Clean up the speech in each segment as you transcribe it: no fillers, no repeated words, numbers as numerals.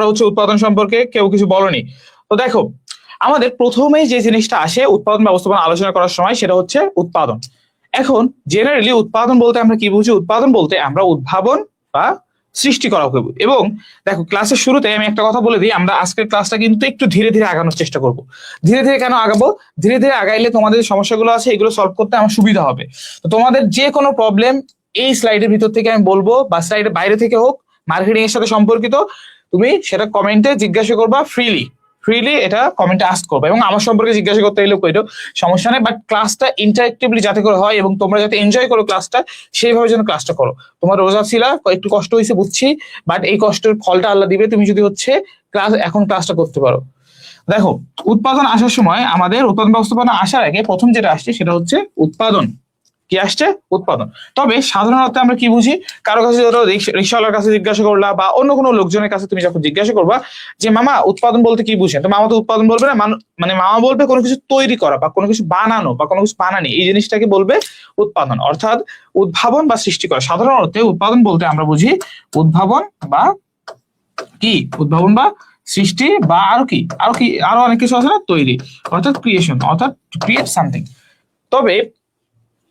হচ্ছে উৎপাদন সম্পর্কে কেউ কিছু বলনি। তো দেখো, আমাদের প্রথমেই যে জিনিসটা আসে উৎপাদন ব্যবস্থাপনা আলোচনা করার সময় সেটা হচ্ছে উৎপাদন। এখন জেনারেলি উৎপাদন বলতে আমরা কি বুঝি? উৎপাদন বলতে আমরা উদ্ভাবন বা সৃষ্টি করা হবে। এবং দেখো, ক্লাসের শুরুতে আমি একটা কথা বলে দিই, আমরা আজকের ক্লাসটা কিন্তু একটু ধীরে ধীরে আগানোর চেষ্টা করব। ধীরে ধীরে কেন আগাবো? ধীরে ধীরে আগাইলে তোমাদের যে সমস্যাগুলো আছে এগুলো সলভ করতে আমার সুবিধা হবে। তো তোমাদের যে কোনো প্রবলেম এই স্লাইডের ভিতর থেকে আমি বলবো বা স্লাইডের বাইরে থেকে হোক, মার্কেটিং এর সাথে সম্পর্কিত, তুমি সেটা কমেন্টে জিজ্ঞাসা করবা, ফ্রিলি এটা কমেন্টে আস্ক করবে। এবং আমার সম্পর্কে জিজ্ঞাসা করতে এলেও কইরো, সমস্যা নেই, বাট ক্লাসটা ইন্টারেক্টিভলি যাতে করে হয় এবং তোমরা যাতে এনজয় করো ক্লাসটা, সেইভাবে যেন ক্লাসটা করো। তোমার রোজা ছিলা, একটু কষ্ট হয়েছে বুঝছি, বাট এই কষ্টের ফলটা আল্লাহ দিবে তুমি যদি হচ্ছে ক্লাসটা করতে পারো। দেখো, উৎপাদন আসার সময় আমাদের উৎপাদন ব্যবস্থাপনা আসার আগে প্রথম যেটা আসছে সেটা হচ্ছে উৎপাদন। কি আসছে? উৎপাদন। তবে সাধারণত আমরা কি বুঝি? কারো কাছে ধরো রিক্সাওয়ালার কাছে জিজ্ঞাসা করলা বা অন্য কোনো লোকজনের কাছে তুমি যখন জিজ্ঞাসা করবা যে মামা উৎপাদন বলতে কি বুঝেন, তো মামা তো উৎপাদন বলবে না, মানে মামা বলবে কোনো কিছু তৈরি করা বা কোনো কিছু বানানো বা কোনো কিছু বানানি, এই জিনিসটাকে বলবে উৎপাদন, অর্থাৎ উদ্ভাবন বা সৃষ্টি করা। সাধারণ অর্থে উৎপাদন বলতে আমরা বুঝি উদ্ভাবন বা কি, উদ্ভাবন বা সৃষ্টি বা আরো অনেক কিছু আছে না, তৈরি, অর্থাৎ ক্রিয়েশন, অর্থাৎ ক্রিয়েট সামথিং। তবে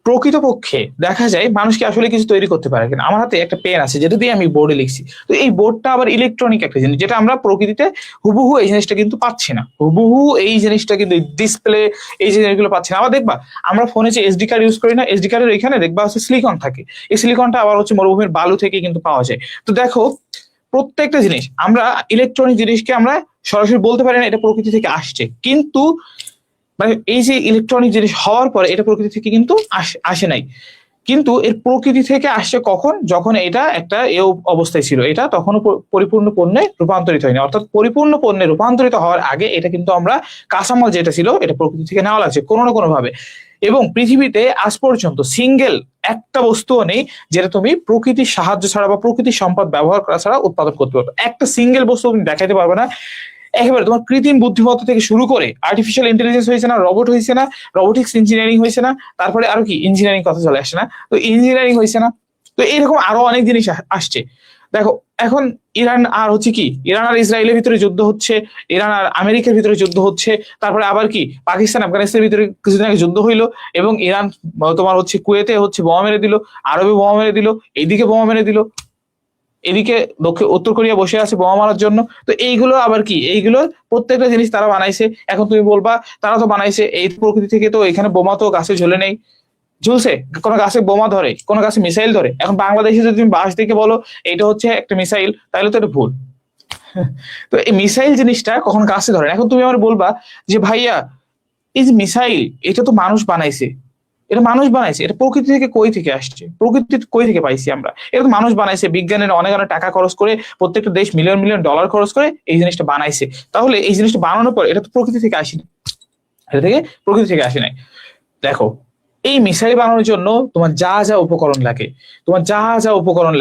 প্রকৃতপক্ষে দেখা যায় মানুষকে আসলে কিছু তৈরি করতে পারে কিনা। আমার হাতে একটা পেন আছে যেটা দিয়ে আমি বোর্ডে লিখছি, তো এই বোর্ডটা আবার ইলেকট্রনিক একটা জিনিস, যেটা আমরা প্রকৃতিতে হুবহু এই জিনিসটা কিন্তু পাচ্ছি না। হুবহু এই জিনিসটা কিন্তু ডিসপ্লে, এই জিনিসগুলো পাচ্ছি না। আবার দেখবা আমরা ফোনে যে এসডি কার্ড ইউজ করি না, এসডি কার্ডের এখানে দেখবা হচ্ছে সিলিকন থাকে। এই সিলিকনটা আবার হচ্ছে মরুভূমির বালু থেকে কিন্তু পাওয়া যায়। তো দেখো, প্রত্যেকটা জিনিস আমরা ইলেকট্রনিক জিনিসকে আমরা সরাসরি বলতে পারি না এটা প্রকৃতি থেকে আসছে, কিন্তু মানে এই যে ইলেকট্রনিক জিনিস হওয়ার পরে এটা প্রকৃতি থেকে কিন্তু আসে নাই, কিন্তু এর প্রকৃতি থেকে আসছে কখন? যখন এটা একটা এ অবস্থায় ছিল, এটা তখনও পরিপূর্ণ পণ্যে রূপান্তরিত হয়নি। অর্থাৎ পরিপূর্ণ পণ্যে রূপান্তরিত হওয়ার আগে এটা কিন্তু আমরা কাঁচামাল যেটা ছিল এটা প্রকৃতি থেকে নেওয়া লাগছে কোনো না কোনো ভাবে। এবং পৃথিবীতে আজ পর্যন্ত সিঙ্গেল একটা বস্তুও নেই যেটা তুমি প্রকৃতির সাহায্য ছাড়া বা প্রকৃতির সম্পদ ব্যবহার করা ছাড়া উৎপাদন করতে পারবে। একটা সিঙ্গেল বস্তু তুমি দেখাইতে পারবে না। একেবারে তোমার কৃত্রিম বুদ্ধিমত্তা থেকে শুরু করে আর্টিফিশিয়াল ইন্টেলিজেন্স হয়েছে না, রোবট হয়েছে না, রোবোটিক্স ইঞ্জিনিয়ারিং হয়েছে না, তারপরে আরো কি ইঞ্জিনিয়ারিং কথা চলে আসে না, তো ইঞ্জিনিয়ারিং হয়েছে না, তো এরকম আরো অনেক জিনিস আসছে। দেখো, এখন ইরান আর হচ্ছে কি, ইরান আর ইসরায়েলের ভিতরে যুদ্ধ হচ্ছে, ইরান আর আমেরিকার ভিতরে যুদ্ধ হচ্ছে, তারপরে আবার কি পাকিস্তান আফগানিস্তানের ভিতরে কিছুদিন আগে যুদ্ধ হইলো, এবং ইরান তোমার হচ্ছে কুয়েতে হচ্ছে বোমা মেরে দিল, আরবে বোমা মেরে দিল, এইদিকে বোমা মেরে দিল, এদিকে উত্তর কোরিয়া বসে আছে বোমা মারার জন্য। তো এইগুলো আবার কি, এইগুলো প্রত্যেকটা জিনিস তারা বানাইছে। এখন তুমি বলবা তারা তো বানাইছে, এই প্রকৃতি থেকে তো এখানে বোমা তো গাছে ঝুলে নেই, ঝুলছে, কোনো গাছে বোমা ধরে, কোনো গাছে মিসাইল ধরে। এখন বাংলাদেশে যদি তুমি বাস দেখে বলো এটা হচ্ছে একটা মিসাইল, তাহলে তো এটা ভুল। তো এই মিসাইল জিনিসটা কখন গাছে ধরে। এখন তুমি আমার বলবা যে ভাইয়া এই যে মিসাইল এটা তো মানুষ বানাইছে, এটা মানুষ বানাইছে, এটা প্রকৃতি থেকে কই থেকে আসছে, প্রকৃতি কই থেকে পাইছি আমরা? এটা তো মানুষ বানাইছে, বিজ্ঞানের অনেক অনেক টাকা খরচ করে, প্রত্যেকটা দেশ মিলিয়ন মিলিয়ন ডলার খরচ করে এই জিনিসটা বানাইছে। তাহলে এই জিনিসটা বানানোর পর এটা তো প্রকৃতি থেকে আসেনি, এটা থেকে প্রকৃতি থেকে আসে নাই। দেখো, এই মিসাইল বানানোর জন্য তোমার যা যা উপকরণ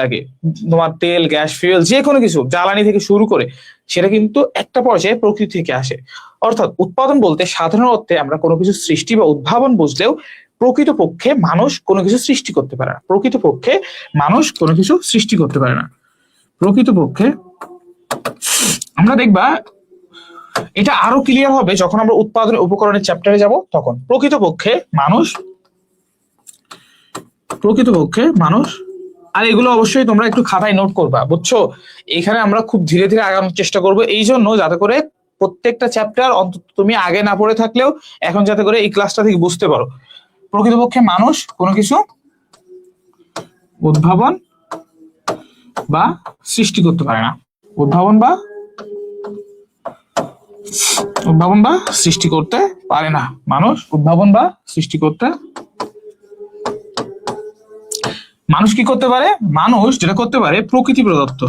লাগে, তোমার তেল, গ্যাস, ফুয়েল, যে কোনো কিছু জ্বালানি থেকে শুরু করে, সেটা কিন্তু একটা পর্যায়ে প্রকৃতি থেকে আসে। অর্থাৎ উৎপাদন বলতে সাধারণ অর্থে আমরা কোনো কিছু সৃষ্টি বা উদ্ভাবন বুঝলেও প্রকৃতপক্ষে মানুষ কোনো কিছু সৃষ্টি করতে পারে না। প্রকৃতপক্ষে আমরা দেখবা এটা আরো ক্লিয়ার হবে যখন আমরা উৎপাদনের উপকরণের চ্যাপ্টারে যাব, তখন প্রকৃতপক্ষে মানুষ, আর এগুলো অবশ্যই তোমরা একটু খাতায় নোট করবা, বুঝছো? এখানে আমরা খুব ধীরে ধীরে আগানোর চেষ্টা করবো, এই জন্য যাতে করে প্রত্যেকটা চ্যাপ্টার অন্তত তুমি আগে না পড়ে থাকলেও এখন যাতে করে এই ক্লাসটা থেকে বুঝতে পারো। প্রকৃতপক্ষে মানুষ কোনো কিছু উদ্ভাবন বা সৃষ্টি করতে পারে না, উদ্ভাবন বা সৃষ্টি করতে পারে না। মানুষ উদ্ভাবন বা সৃষ্টি করতে, মানুষ কি করতে পারে? মানুষ যেটা করতে পারে প্রকৃতি প্রদত্ত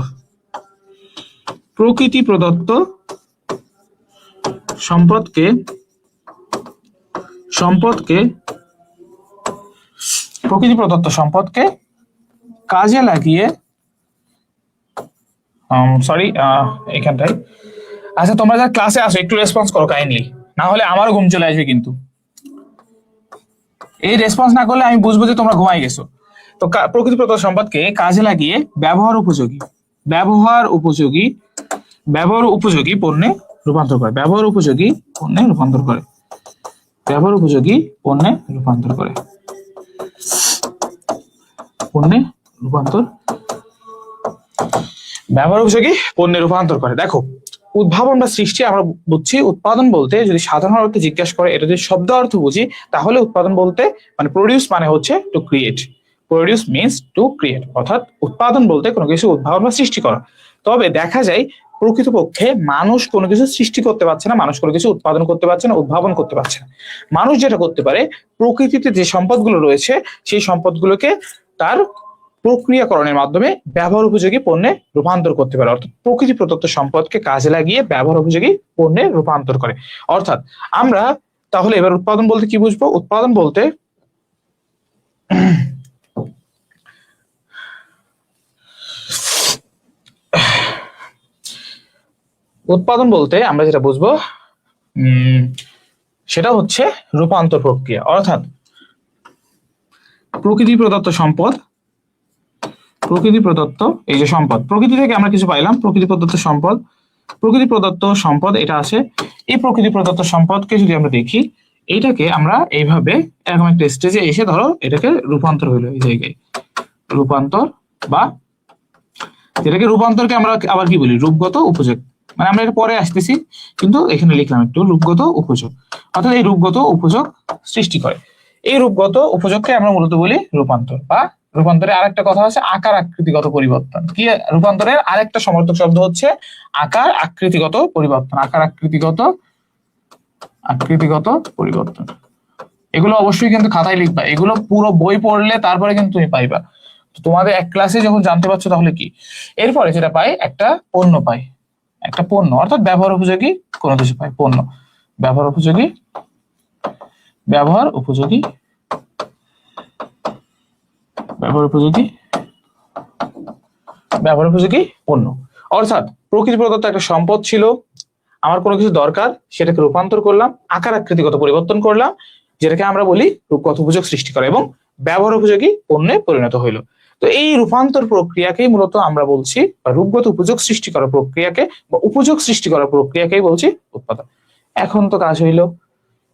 সম্পদকে কাজে লাগিয়ে, এখানটাই, আচ্ছা তোমরা যারা ক্লাসে আসো একটু রেসপন্স করো কাইন্ডলি, না হলে আমারও ঘুম চলে আসবে। কিন্তু এই রেসপন্স না করলে আমি বুঝবো যে তোমরা ঘুমাই গেছো। তো প্রকৃতি প্রদত্ত সম্পদকে কাজে লাগিয়ে ব্যবহার উপযোগী ব্যবহার উপযোগী পণ্যে রূপান্তর করে, ব্যবহার উপযোগী পণ্যে রূপান্তর করে, ব্যবহার উপযোগী পণ্যে রূপান্তর করে, পণ্যে রূপান্তর, ব্যবহার উপযোগী পণ্যে রূপান্তর করে। দেখো, উদ্ভাবন বা সৃষ্টি আমরা বুঝছি, উৎপাদন বলতে যদি সাধারণ অর্থে জিজ্ঞাসা করে, এটা যদি শব্দ অর্থ বুঝি, তাহলে উৎপাদন বলতে মানে প্রডিউস মানে হচ্ছে to create, produce means to create, অর্থাৎ উৎপাদন বলতে কোনো কিছু উদ্ভাবন বা সৃষ্টি করা। তবে দেখা যায় প্রকৃতপক্ষে মানুষ কোনো কিছু সৃষ্টি করতে পারছে না, মানুষ কোনো কিছু উৎপাদন করতে পারছে না, উদ্ভাবন করতে পারছে না। মানুষ যেটা করতে পারে, প্রকৃতিতে যে সম্পদগুলো রয়েছে সেই সম্পদগুলোকে তার প্রক্রিয়াকরণের মাধ্যমে ব্যবহার উপযোগী পণ্যে রূপান্তর করতে পারে, অর্থাৎ প্রকৃতি প্রদত্ত সম্পদকে কাজে লাগিয়ে ব্যবহার উপযোগী পণ্যে রূপান্তর করে। অর্থাৎ আমরা তাহলে এবার উৎপাদন বলতে কি বুঝবো? উৎপাদন বলতে উৎপাদন বলতে আমরা যেটা বুঝবো সেটা হচ্ছে রূপান্তর প্রক্রিয়া, অর্থাৎ প্রকৃতি প্রদত্ত সম্পদ, প্রকৃতি প্রদত্ত এই যে সম্পদ, প্রকৃতি থেকে আমরা কিছু পাইলাম, প্রকৃতি প্রদত্ত সম্পদ, প্রকৃতি প্রদত্ত সম্পদ এটা আছে। এই প্রকৃতি প্রদত্ত সম্পদকে যদি আমরা দেখি, এইটাকে আমরা এইভাবে এরকম একটা স্টেজে এসে ধরো এটাকে রূপান্তর হইলো, এই জায়গায় রূপান্তর, বা যেটাকে রূপান্তরকে আমরা আবার কি বলি, রূপগত উপযোগ, মানে আমরা এটা পরে আসতেছি, কিন্তু এখানে লিখলাম একটু রূপগত উপযোগ, অর্থাৎ এই রূপগত উপযোগ সৃষ্টি করে। এই রূপগত উপযোগকে আমরা মূলত বলি রূপান্তর, বা রূপান্তরের আরেকটা কথা হচ্ছে আকার আকৃতিগত পরিবর্তন। কি রূপান্তরের আরেকটা সমর্থক শব্দ হচ্ছে আকার আকৃতিগত পরিবর্তন, আকার আকৃতিগত পরিবর্তন। এগুলো অবশ্যই কিন্তু খাতায় লিখবা, এগুলো পুরো বই পড়লে তারপরে কিন্তু তুমি পাইবা। তোমাদের এক ক্লাসে যখন জানতে পারছো তাহলে কি, এরপরে যেটা পাই একটা পণ্য পাই, একটা পণ্য অর্থাৎ ব্যবহার উপযোগী কোনো কিছু পাই, পণ্য ব্যবহার উপযোগী, ব্যবহার উপযোগী, ব্যবহার উপযোগী, ব্যবহার উপযোগী পণ্য। অর্থাৎ প্রকৃতি প্রদত্ত একটা সম্পদ ছিল, আমার কোনো কিছু দরকার, সেটাকে রূপান্তর করলাম, আকার আকৃতিগত পরিবর্তন করলাম, যেটাকে আমরা বলি রূপগত উপযোগ সৃষ্টি করা, এবং ব্যবহার উপযোগী পণ্যে পরিণত হইলো। তো এই রূপান্তর প্রক্রিয়াকেই মূলত আমরা বলছি, বা রূপগত উপযোগ সৃষ্টি করার প্রক্রিয়াকে বা উপযোগ সৃষ্টি করার প্রক্রিয়াকেই বলছি উৎপাদন। এখন তো কাজ হইলো,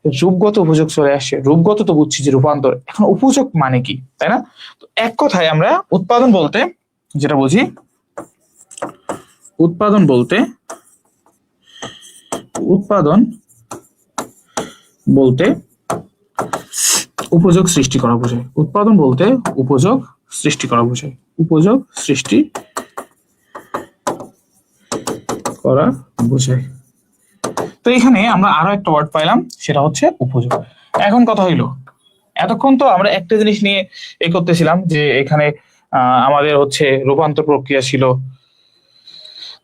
রূপগত উপযোগ চলে আসছে, রূপগত তো বুঝছি যে রূপান্তর, এখন উপযোগ মানে কি, তাই না? তো এক কথায় আমরা উৎপাদন বলতে যেটা বুঝি, উৎপাদন বলতে উপযোগ সৃষ্টি করা বোঝায়, উৎপাদন বলতে উপযোগ সৃষ্টি করা বোঝায়, উপযোগ সৃষ্টি করা বোঝায়। তো এখানে আমরা আরো একটা ওয়ার্ড পাইলাম, সেটা হচ্ছে উপযোগ। এখন কথা হইলো, এতক্ষণ তো আমরা একটা জিনিস নিয়ে এ করতেছিলাম যে এখানে আমাদের হচ্ছে রূপান্তর প্রক্রিয়া ছিল,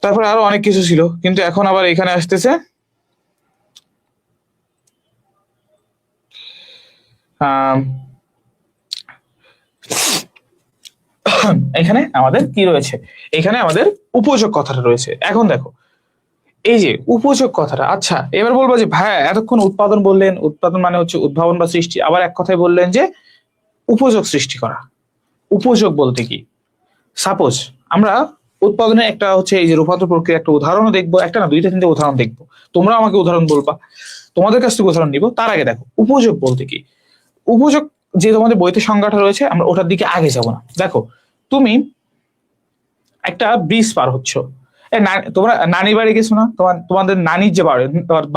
তারপরে আরো অনেক কিছু ছিল, কিন্তু এখন আবার এখানে আসতেছে এখানে আমাদের কি রয়েছে, এখানে আমাদের উপযোগ কথাটা রয়েছে। এখন দেখো এই যে উপযোগ কথাটা, আচ্ছা এবার বলবো যে ভাই এতক্ষণ উৎপাদন বললেন, উৎপাদন মানে হচ্ছে উদ্ভাবন বা সৃষ্টি, আবার এক কথায় বললেন যে উপযোগ সৃষ্টি করা। উপযোগ বলতে কি? সাপোজ আমরা উৎপাদনের একটা হচ্ছে এই যে রূপান্তর প্রক্রিয়া একটা উদাহরণও দেখবো, একটা না দুইটা তিনটে উদাহরণ দেখবো, তোমরা আমাকে উদাহরণ বলবা, তোমাদের কাছ থেকে উদাহরণ নিব। তার আগে দেখো উপযোগ বলতে কি। উপযোগ যে তোমাদের বইতে সংজ্ঞাটা রয়েছে, আমরা ওটার দিকে আগে যাব না। দেখো তুমি একটা ব্রিজ পার হচ্ছ, তোমরা নানির বাড়ি গেছো না, তোমাদের নানির যে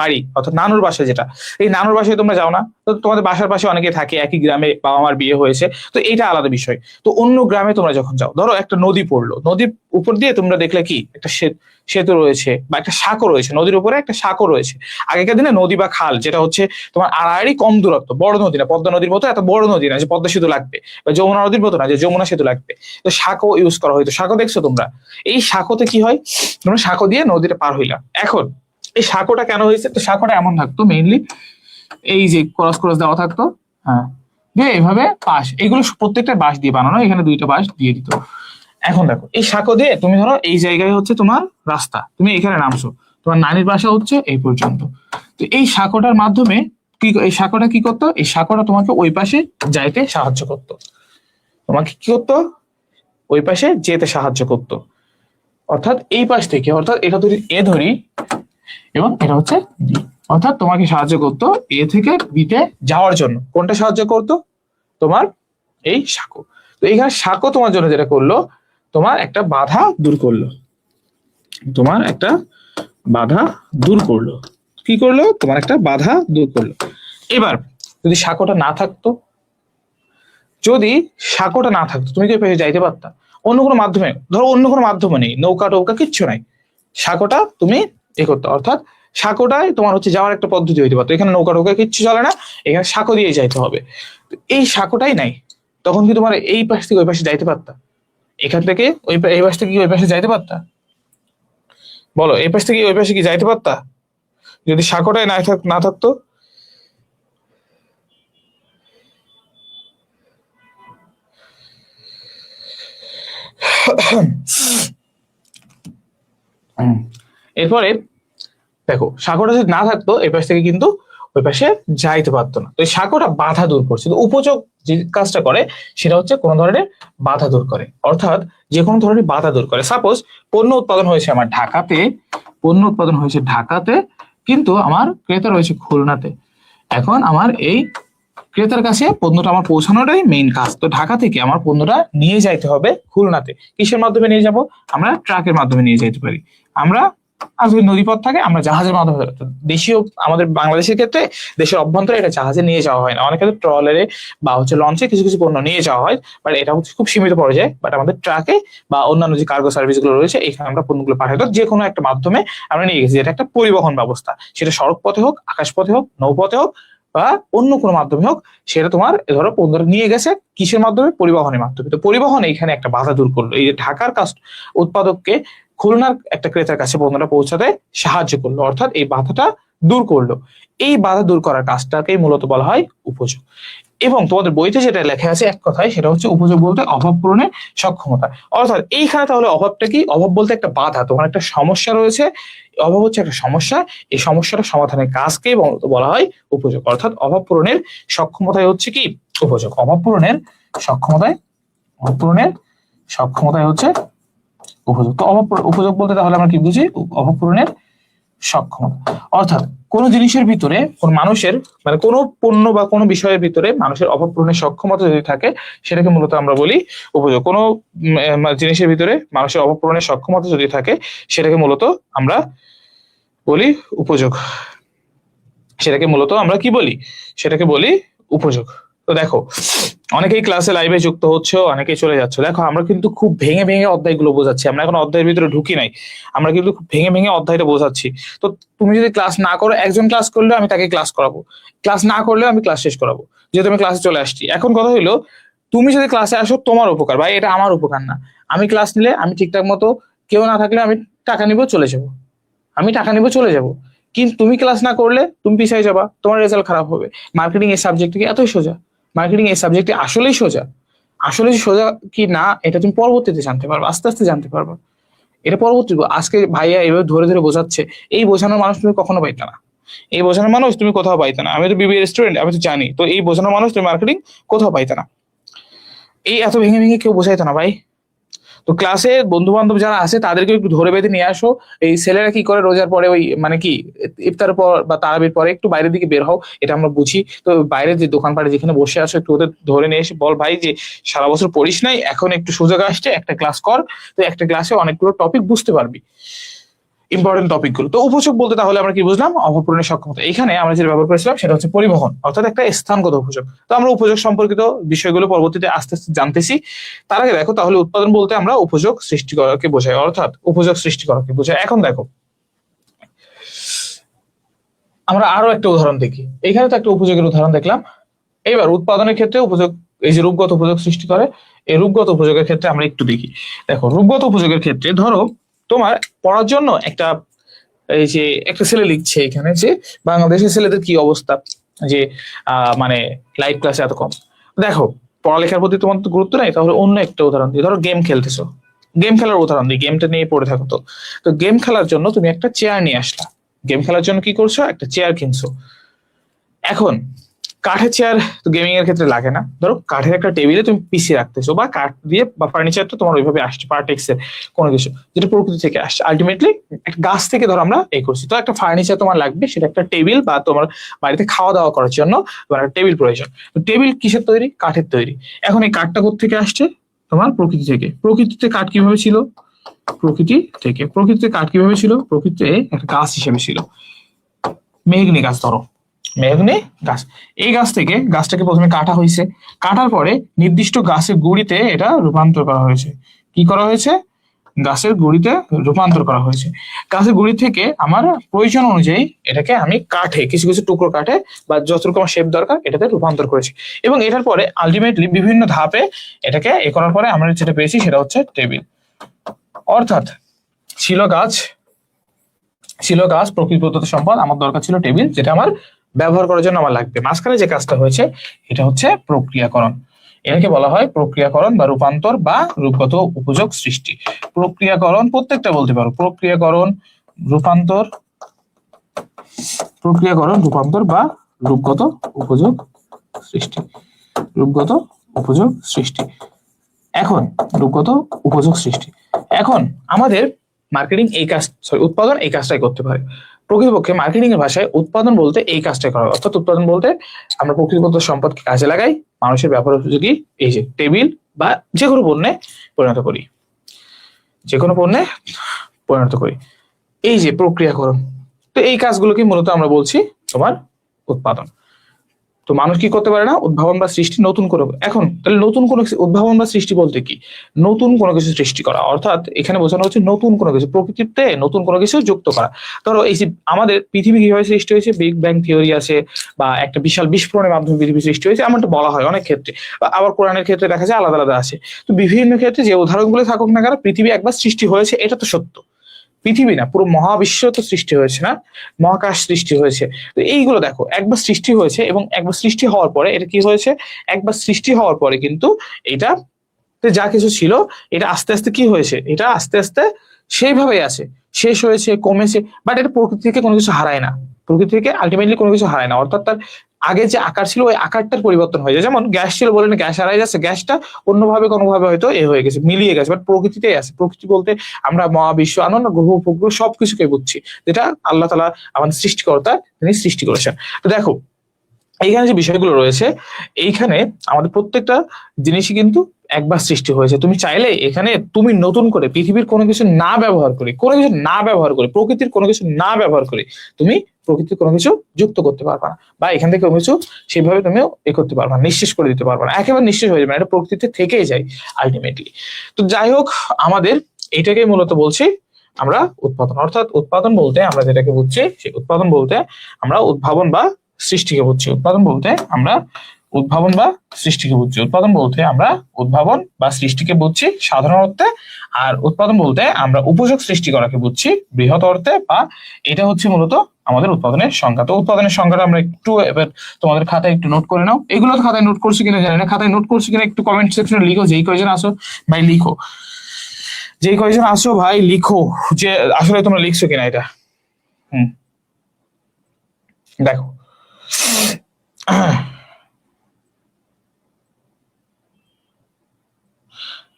বাড়ি অর্থাৎ নানুর বাসা, যেটা এই নানুর বাসায় তোমরা যাও না, তো তোমাদের বাসার পাশে অনেকে থাকে, একই গ্রামে বাবা মার বিয়ে হয়েছে, তো এইটা আলাদা বিষয়। তো অন্য গ্রামে তোমরা যখন যাও, ধরো একটা নদী পড়লো, নদীর উপর দিয়ে তোমরা দেখলে কি একটা সেতু রয়েছে বা একটা সাঁকো রয়েছে, নদীর উপরে একটা সাঁকো রয়েছে। আগেকার দিনে নদী বা খাল যেটা হচ্ছে তোমার আড়াআড়ি কম দূরত্ব, বড় নদী না, পদ্মা নদীর মতো এত বড় নদী না যে পদ্মা সেতু লাগবে, বা যমুনা নদীর মতো না যে যমুনা সেতু লাগবে, তো সাঁকো ইউজ করা হয়তো। সাঁকো দেখছো তোমরা? এই সাঁকোতে কি হয়, তোমরা সাঁকো দিয়ে নদীটা পার হইলা। এখন এই সাঁকোটা কেন হয়েছে? তো সাঁকোটা এমন থাকতো মেইনলি, এই যে ক্রস ক্রস দেওয়া থাকতো, হ্যাঁ, যে এইভাবে বাঁশ, এগুলো প্রত্যেকটা বাঁশ দিয়ে বানানো, এখানে দুইটা বাঁশ দিয়ে দিত। এখন দেখো এই সাঁকো দিয়ে তুমি ধরো এই জায়গায় হচ্ছে তোমার রাস্তা, তুমি এখানে নামছো, তোমার নানির বাসা হচ্ছে এই পর্যন্ত। তো এই সাঁকোটার মাধ্যমে কি, এই সাঁকোটা কি করতো, এই সাঁকোটা তোমাকে ওই পাশে যাইতে সাহায্য করতো, তোমাকে কি করতো, ওই পাশে যেতে সাহায্য করতো। অর্থাৎ এই পাশ থেকে, অর্থাৎ এটা যদি এ ধরি এবং এটা হচ্ছে বি, অর্থাৎ তোমাকে সাহায্য করতো এ থেকে বিতে যাওয়ার জন্য। কোনটা সাহায্য করতো? তোমার এই সাঁকো। তো এইখানে সাঁকো তোমার জন্য যেটা করলো, তোমার একটা বাধা দূর করলো, তোমার একটা বাধা দূর করলো। কি করলো? তোমার একটা বাধা দূর করলো। এবার যদি সাঁকোটা না থাকতো, যদি সাঁকোটা না থাকতো তুমি কি পেয়ে যাইতে পারতা? অন্য কোনো মাধ্যমে, ধরো অন্য কোনো মাধ্যমে নেই, নৌকা টৌকা কিচ্ছু নাই, সাঁকোটা তুমি এ করতে, অর্থাৎ সাঁকোটাই তোমার হচ্ছে যাওয়ার একটা পদ্ধতি হইতে পারতো। এখানে নৌকা টৌকা কিচ্ছু চলে না, এখানে সাঁকো দিয়ে যাইতে হবে। এই সাঁকোটাই নাই, তখন কি তোমার এই পাশ থেকে ওই পাশে যাইতে পারতা? এখান থেকে এই পাশ থেকে কি ওই পাশে যাইতে পারতা? বলো, এই পাশ থেকে ওই পাশে কি যাইতে পারতা যদি সাঁকোটাই না থাকতো? এরপরে দেখো, সাঁকোটা যদি না থাকতো এই পাশ থেকে কিন্তু ওই পাশে যাইতে পারতো না। তো এই সাঁকোটা বাধা দূর করছে। তো উপযোগ যে কাজটা করে সেটা হচ্ছে কোনো ধরনের বাধা দূর করে, অর্থাৎ যে কোনো ধরনের বাধা দূর করে। সাপোজ পণ্য উৎপাদন হয়েছে আমার ঢাকাতে, পণ্য উৎপাদন হয়েছে ঢাকাতে, কিন্তু আমার ক্রেতা রয়েছে খুলনাতে। এখন আমার এই ক্রেতার কাছে পণ্যটা আমার পৌঁছানোটাই মেইন কাজ। তো ঢাকা থেকে আমার পণ্যটা নিয়ে যাইতে হবে খুলনাতে। কিসের মাধ্যমে নিয়ে যাব? আমরা ট্রাকের মাধ্যমে নিয়ে যাইতে পারি, আমরা আর যদি নদীপথ থাকে আমরা জাহাজের মাধ্যমে। দেশীয় আমাদের বাংলাদেশের ক্ষেত্রে দেশের অভ্যন্তরে এটা জাহাজে নিয়ে যাওয়া হয় না, অনেক ক্ষেত্রে ট্রলারে বা হচ্ছে লঞ্চে কিছু কিছু পণ্য নিয়ে যাওয়া হয়, বাট এটা হচ্ছে খুব সীমিত পর্যায়ে। বাট আমাদের ট্রাকে বা অন্যান্য যে কার্গো সার্ভিস গুলো রয়েছে এখানে আমরা পণ্যগুলো পাঠাই, তো যে কোনো একটা মাধ্যমে আমরা নিয়ে গেছি, যেটা একটা পরিবহন ব্যবস্থা, সেটা সড়ক পথে হোক, আকাশ পথে হোক, নৌপথে হোক বা অন্য কোনো মাধ্যমে হোক, সেটা তোমার ধরো পণ্যটা নিয়ে গেছে কিসের মাধ্যমে? পরিবহনের মাধ্যমে। তো পরিবহন এখানে একটা বাধা দূর করলো, এই যে ঢাকার উৎপাদককে খুলনার একটা ক্রেতার কাছে পণ্যটা পৌঁছাতে সাহায্য করলো, অর্থাৎ এই বাধাটা দূর করলো। এই বাধা দূর করার কাজটাকেই মূলত বলা হয় উপযোগ। এবং তোমাদের বইতে যেটা লেখা আছে এক কথায়, সেটা হচ্ছে উপযোগ বলতে অভাব পূরণের সক্ষমতা। অর্থাৎ এইখানে তাহলে অভাবটা কি? অভাব বলতে একটা বাধা, তোমার একটা সমস্যা রয়েছে, অভাব হচ্ছে একটা সমস্যা, এই সমস্যাটা সমাধানের কাজকেই বলা হয় উপযোগ। অর্থাৎ অভাব পূরণের সক্ষমতায় হচ্ছে কি? উপযোগ। অভাব পূরণের সক্ষমতায়, অভাব পূরণের সক্ষমতায় হচ্ছে উপযোগ। তো উপযোগ বলতে তাহলে আমরা কি বুঝি? অভাব পূরণের সক্ষমতা। অর্থাৎ কোন জিনিসের ভিতরে, কোন মানুষের, মানে কোনো পণ্য বা কোনো বিষয়ের ভিতরে মানুষের অভাব পূরণের সক্ষমতা যদি থাকে সেটাকে মূলত আমরা বলি উপযোগ। কোনো জিনিসের ভিতরে মানুষের অভাব পূরণের সক্ষমতা যদি থাকে সেটাকে মূলত আমরা বলি উপযোগ। সেটাকে মূলত আমরা কি বলি? সেটাকে বলি উপযোগ। তো দেখো, অনেকেই ক্লাসে লাইভে যুক্ত হচ্ছে, অনেকেই চলে যাচ্ছে। দেখো, আমরা কিন্তু খুব ভেঙে ভেঙে অধ্যায়গুলো বোঝাচ্ছি, আমরা এখন অধ্যায়ের ভিতরে ঢুকি নাই, আমরা কিন্তু খুব ভেঙে ভেঙে অধ্যায়টা বোঝাচ্ছি। তো তুমি যদি ক্লাস না করো, একজন ক্লাস করলে আমি তাকে ক্লাস করাবো, ক্লাস না করলেও আমি ক্লাস শেষ করাবো, যেহেতু আমি ক্লাসে চলে আসছি। এখন কথা হইলো, তুমি যদি ক্লাসে আসো তোমার উপকার, ভাই এটা আমার উপকার না। আমি ক্লাস নিলে আমি ঠিকঠাক মতো, কেউ না থাকলে আমি টাকা নিবো চলে যাবো, আমি টাকা নিবো চলে যাবো। কিন্তু তুমি ক্লাস না করলে তুমি পিছিয়ে যাবা, তোমার রেজাল্ট খারাপ হবে। মার্কেটিং এর সাবজেক্ট কি এতই সোজা? মার্কেটিং এই সাবজেক্টটি আসলেই সোজা? আসলে সোজা কি না এটা তুমি পরবর্তীতে জানতে পারবে, আস্তে আস্তে জানতে পারবে। এটা পরবর্তী, আজকে ভাইয়া এইভাবে ধরে ধরে বোঝাচ্ছে, এই বোঝানোর মানুষ তুমি কখনো পাইতে না, এই বোঝানোর মানুষ তুমি কোথাও পাইতে না। আমি তো বিবিএ স্টুডেন্ট, আমি তো জানি, তো এই বোঝানোর মানুষ তুমি মার্কেটিং কোথাও পাইতে না। এই এত ভেঙে ভেঙে কেউ বোঝাইতো না ভাই। তো ক্লাসে বন্ধু বান্ধব যারা আছে তাদেরকে একটু ধরে বেঁধে নিয়ে আসো। এই ছেলেরা কি করে রোজার পরে ওই মানে কি ইফতারের পর বা তারাবির পরে একটু বাইরের দিকে বের হও, এটা আমরা বুঝি। তো বাইরে যে দোকানপাটে যেখানে বসে আছো একটু ওদের ধরে নিয়ে এসে বল, ভাই যে সারা বছর পড়িস নাই, এখন একটু সুযোগ আসছে, একটা ক্লাস কর। তো একটা ক্লাসে অনেকগুলো টপিক বুঝতে পারবি, ইম্পর্টেন্ট টপিক গুলো। তো উপযোগ বলতে তাহলে আমরা কি বুঝলাম? অভাব পূরণের সক্ষমতা। এখানে আমরা যেটা ব্যবহার করেছিলাম সেটা হচ্ছে পরিবহন, অর্থাৎ একটা স্থানগত উপযোগ। তো আমরা উপযোগ সম্পর্কিত বিষয়গুলো পরবর্তীতে আস্তে আস্তে জানতেছি। তার আগে দেখো, তাহলে উৎপাদন বলতে আমরা উপযোগ সৃষ্টি করাকে বোঝাই, অর্থাৎ উপযোগ সৃষ্টি করাকে বোঝাই। এখন দেখো, আমরা আরো একটা উদাহরণ দেখি। এখানে তো একটা উপযোগের উদাহরণ দেখলাম। এইবার উৎপাদনের ক্ষেত্রে উপযোগ, এই যে রূপগত উপযোগ সৃষ্টি করে, এই রূপগত উপযোগের ক্ষেত্রে আমরা একটু দেখি। দেখো, রূপগত উপযোগের ক্ষেত্রে ধরো তোমার পড়ার জন্য একটা, এই যে একটা ছেলে লিখছে এখানে যে বাংলাদেশের ছেলেদের কি অবস্থা, যে মানে লাইভ ক্লাসে এত কম। দেখো, পড়ালেখার প্রতি তোমার তো গুরুত্ব নেই, তাহলে অন্য একটা উদাহরণ দিই। ধরো গেম খেলতেছো, গেম খেলার উদাহরণ দিই, গেমটা নিয়ে পড়ে থাকো। তো গেম খেলার জন্য তুমি একটা চেয়ার নিয়ে আসলা, গেম খেলার জন্য কি করছো? একটা চেয়ার কিনছো। এখন কাঠের চেয়ার গেমিং এর ক্ষেত্রে লাগে না। ধরো কাঠের একটা টেবিলে তুমি পিসি রাখতেছো, বা কাঠ দিয়ে বা ফার্নিচারটা তোমার ওইভাবে আসছে পার্টেক্স এর কোনো কিছু, যেটা প্রকৃতি থেকে আসছে। আলটিমেটলি একটা গাছ থেকে ধরো আমরা এই করছি, তো একটা ফার্নিচার তোমার লাগবে, সেটা একটা টেবিল, বা তোমার বাড়িতে খাওয়া দাওয়া করার জন্য তোমার একটা টেবিল প্রয়োজন। তো টেবিল কিসের তৈরি? কাঠের তৈরি। এখন এই কাঠটা কোত্থেকে আসছে? তোমার প্রকৃতি থেকে। প্রকৃতিতে কাঠ কিভাবে ছিল? প্রকৃতি থেকে। প্রকৃতিতে কাঠ কিভাবে ছিল? প্রকৃতিতে একটা গাছ হিসেবে ছিল, মেহগনি গাছ ধরো, মেহগনি গাছ। এই গাছ থেকে গাছটাকে প্রথমে কাটা হয়েছে, কাটার পরে নির্দিষ্ট গাছের গুঁড়িতে এটা রূপান্তর করা হয়েছে। কি করা হয়েছে? গাছের গুঁড়িতে রূপান্তর করা হয়েছে। গাছের গুঁড়ি থেকে আমার প্রয়োজন অনুযায়ী এটাকে আমি কাঠে, কিছু কিছু টুকরো কাঠে বা যতটুকু আমার শেপ দরকার এটাতে রূপান্তর করেছি। এবং এটার পরে আলটিমেটলি বিভিন্ন ধাপে এটাকে এ করার পরে আমরা যেটা পেয়েছি সেটা হচ্ছে টেবিল। অর্থাৎ ছিল গাছ, ছিল গাছ প্রকৃতি প্রদত্ত সম্পদ, আমার দরকার ছিল টেবিল, যেটা আমার ব্যবহার করার জন্য আমার লাগবে। মাঝখানে যে কাজটা হয়েছে এটা হচ্ছে প্রক্রিয়াকরণ। এটাকে বলা হয় প্রক্রিয়াকরণ বা রূপান্তর বা রূপগত উপযোগ সৃষ্টি। প্রক্রিয়াকরণ প্রত্যেকটা বলতে পারো, প্রক্রিয়াকরণ, রূপান্তর, প্রক্রিয়াকরণ, রূপান্তর বা রূপগত উপযোগ সৃষ্টি। রূপগত উপযোগ সৃষ্টি। এখন রূপগত উপযোগ সৃষ্টি, এখন আমাদের মার্কেটিং এই কাজ, উৎপাদন এই কাজটাই করতে পারে। প্রকৃতপক্ষে মার্কেটিং এর ভাষায় উৎপাদন বলতে এই কাজটাই করা হয়। অর্থাৎ উৎপাদন বলতে আমরা প্রকৃতিগত সম্পদকে কাজে লাগাই, মানুষের ব্যবহার উপযোগী এই যে টেবিল বা যে কোনো পণ্যে পরিণত করি, যে কোনো পণ্যে পরিণত করি। এই যে প্রক্রিয়াকরণ, তো এই কাজগুলোকে মূলত আমরা বলছি তোমার উৎপাদন। তো মানুষ কি করতে পারে না? উদ্ভাবন বা সৃষ্টি, নতুন কোনো। এখন তাহলে নতুন কোনো উদ্ভাবন বা সৃষ্টি বলতে কি? নতুন কোনো কিছু সৃষ্টি করা, অর্থাৎ এখানে বোঝানো হচ্ছে নতুন কোনো কিছু, প্রকৃতিতে নতুন কোনো কিছু যুক্ত করা। ধরো এই যে আমাদের পৃথিবী কিভাবে সৃষ্টি হয়েছে, বিগ ব্যাং থিওরি আছে, বা একটা বিশাল বিস্ফোরণের মাধ্যমে পৃথিবী সৃষ্টি হয়েছে, এমনটা বলা হয় অনেক ক্ষেত্রে। আবার কোরআনের ক্ষেত্রে দেখা যায় আলাদা আলাদা আছে। তো বিভিন্ন ক্ষেত্রে যে উদাহরণগুলো থাকুক না কেন, পৃথিবী একবার সৃষ্টি হয়েছে, এটা তো সত্য। পৃথিবী না, পুরো মহাবিশ্ব তো সৃষ্টি হয়েছে না, মহাকাশ সৃষ্টি হয়েছে। তো এইগুলো দেখো, একবার সৃষ্টি হয়েছে, এবং একবার সৃষ্টি হওয়ার পরে এটা কি হয়েছে? একবার সৃষ্টি হওয়ার পরে কিন্তু এটা যা কিছু ছিল এটা আস্তে আস্তে কি হয়েছে? এটা আস্তে আস্তে সেইভাবেই আছে, শেষ হয়েছে, কমেছে, বাট এটা প্রকৃতি থেকে কোনো কিছু হারায় না। প্রকৃতি থেকে আলটিমেটলি কোনো কিছু হারায় না, অর্থাৎ তার আগে যে আকার ছিল ওই আকারটার পরিবর্তন হয়ে যায়। যেমন গ্যাস ছিল বলে না গ্যাস হারাই যাচ্ছে, গ্যাসটা অন্যভাবে কোনোভাবে হয়তো এ হয়ে গেছে, মিলিয়ে গেছে, বাট প্রকৃতিতেই আছে। প্রকৃতি বলতে আমরা মহাবিশ্ব, অন্যান্য গ্রহ উপগ্রহ সবকিছুকে বুঝছি, যেটা আল্লাহ তাআলা আমাদের সৃষ্টিকর্তা তিনি সৃষ্টি করেছেন। তো দেখো এইখানে যে বিষয়গুলো রয়েছে, এইখানে আমাদের প্রত্যেকটা জিনিসই কিন্তু একবার সৃষ্টি হয়েছে। তুমি চাইলে এখানে তুমি নতুন করে পৃথিবীর কোনো কিছু না ব্যবহার করে, কোনো কিছু না ব্যবহার করে, প্রকৃতির কোনো কিছু না ব্যবহার করে তুমি প্রকৃতির কোনো কিছু যুক্ত করতে পারবা না, বা এখান থেকে কোনো কিছু সেভাবে তুমিও এ করতে পারবা না, নিঃশেষ করে দিতে পারবা না, একেবারে নিঃশেষ হয়ে যাবে না, এটা প্রকৃতি থেকেই যায় আলটিমেটলি। তো যাই হোক, আমাদের এটাকেই মূলত বলছি আমরা উৎপাদন। অর্থাৎ উৎপাদন বলতে আমরা যেটাকে বুঝছি, সেই উৎপাদন বলতে আমরা উদ্ভাবন বা সৃষ্টিকে বুঝছি। উৎপাদন বলতে আমরা উদ্ভাবন বা সৃষ্টিকে বুঝছি। উৎপাদন বলতে আমরা উদ্ভাবন বা সৃষ্টিকে বুঝছি সাধারণ অর্থে, আর উৎপাদন বলতে আমরা উপযোগ সৃষ্টি করাকে বুঝছি বৃহৎ অর্থে, বা এটা হচ্ছে মূলত আমাদের উৎপাদনের সংজ্ঞা। তো উৎপাদনের সংজ্ঞাটা আমরা একটু এবার তোমাদের খাতায় একটু নোট করে নাও। এগুলো তো খাতায় নোট করছো কিনা জানি না, খাতায় নোট করছো কিনা একটু কমেন্ট সেকশনে লিখো। যেই কয়জন আসো ভাই লিখো, যেই কয়জন আসো ভাই লিখো যে আসলে তোমরা লিখছো কিনা এটা। দেখো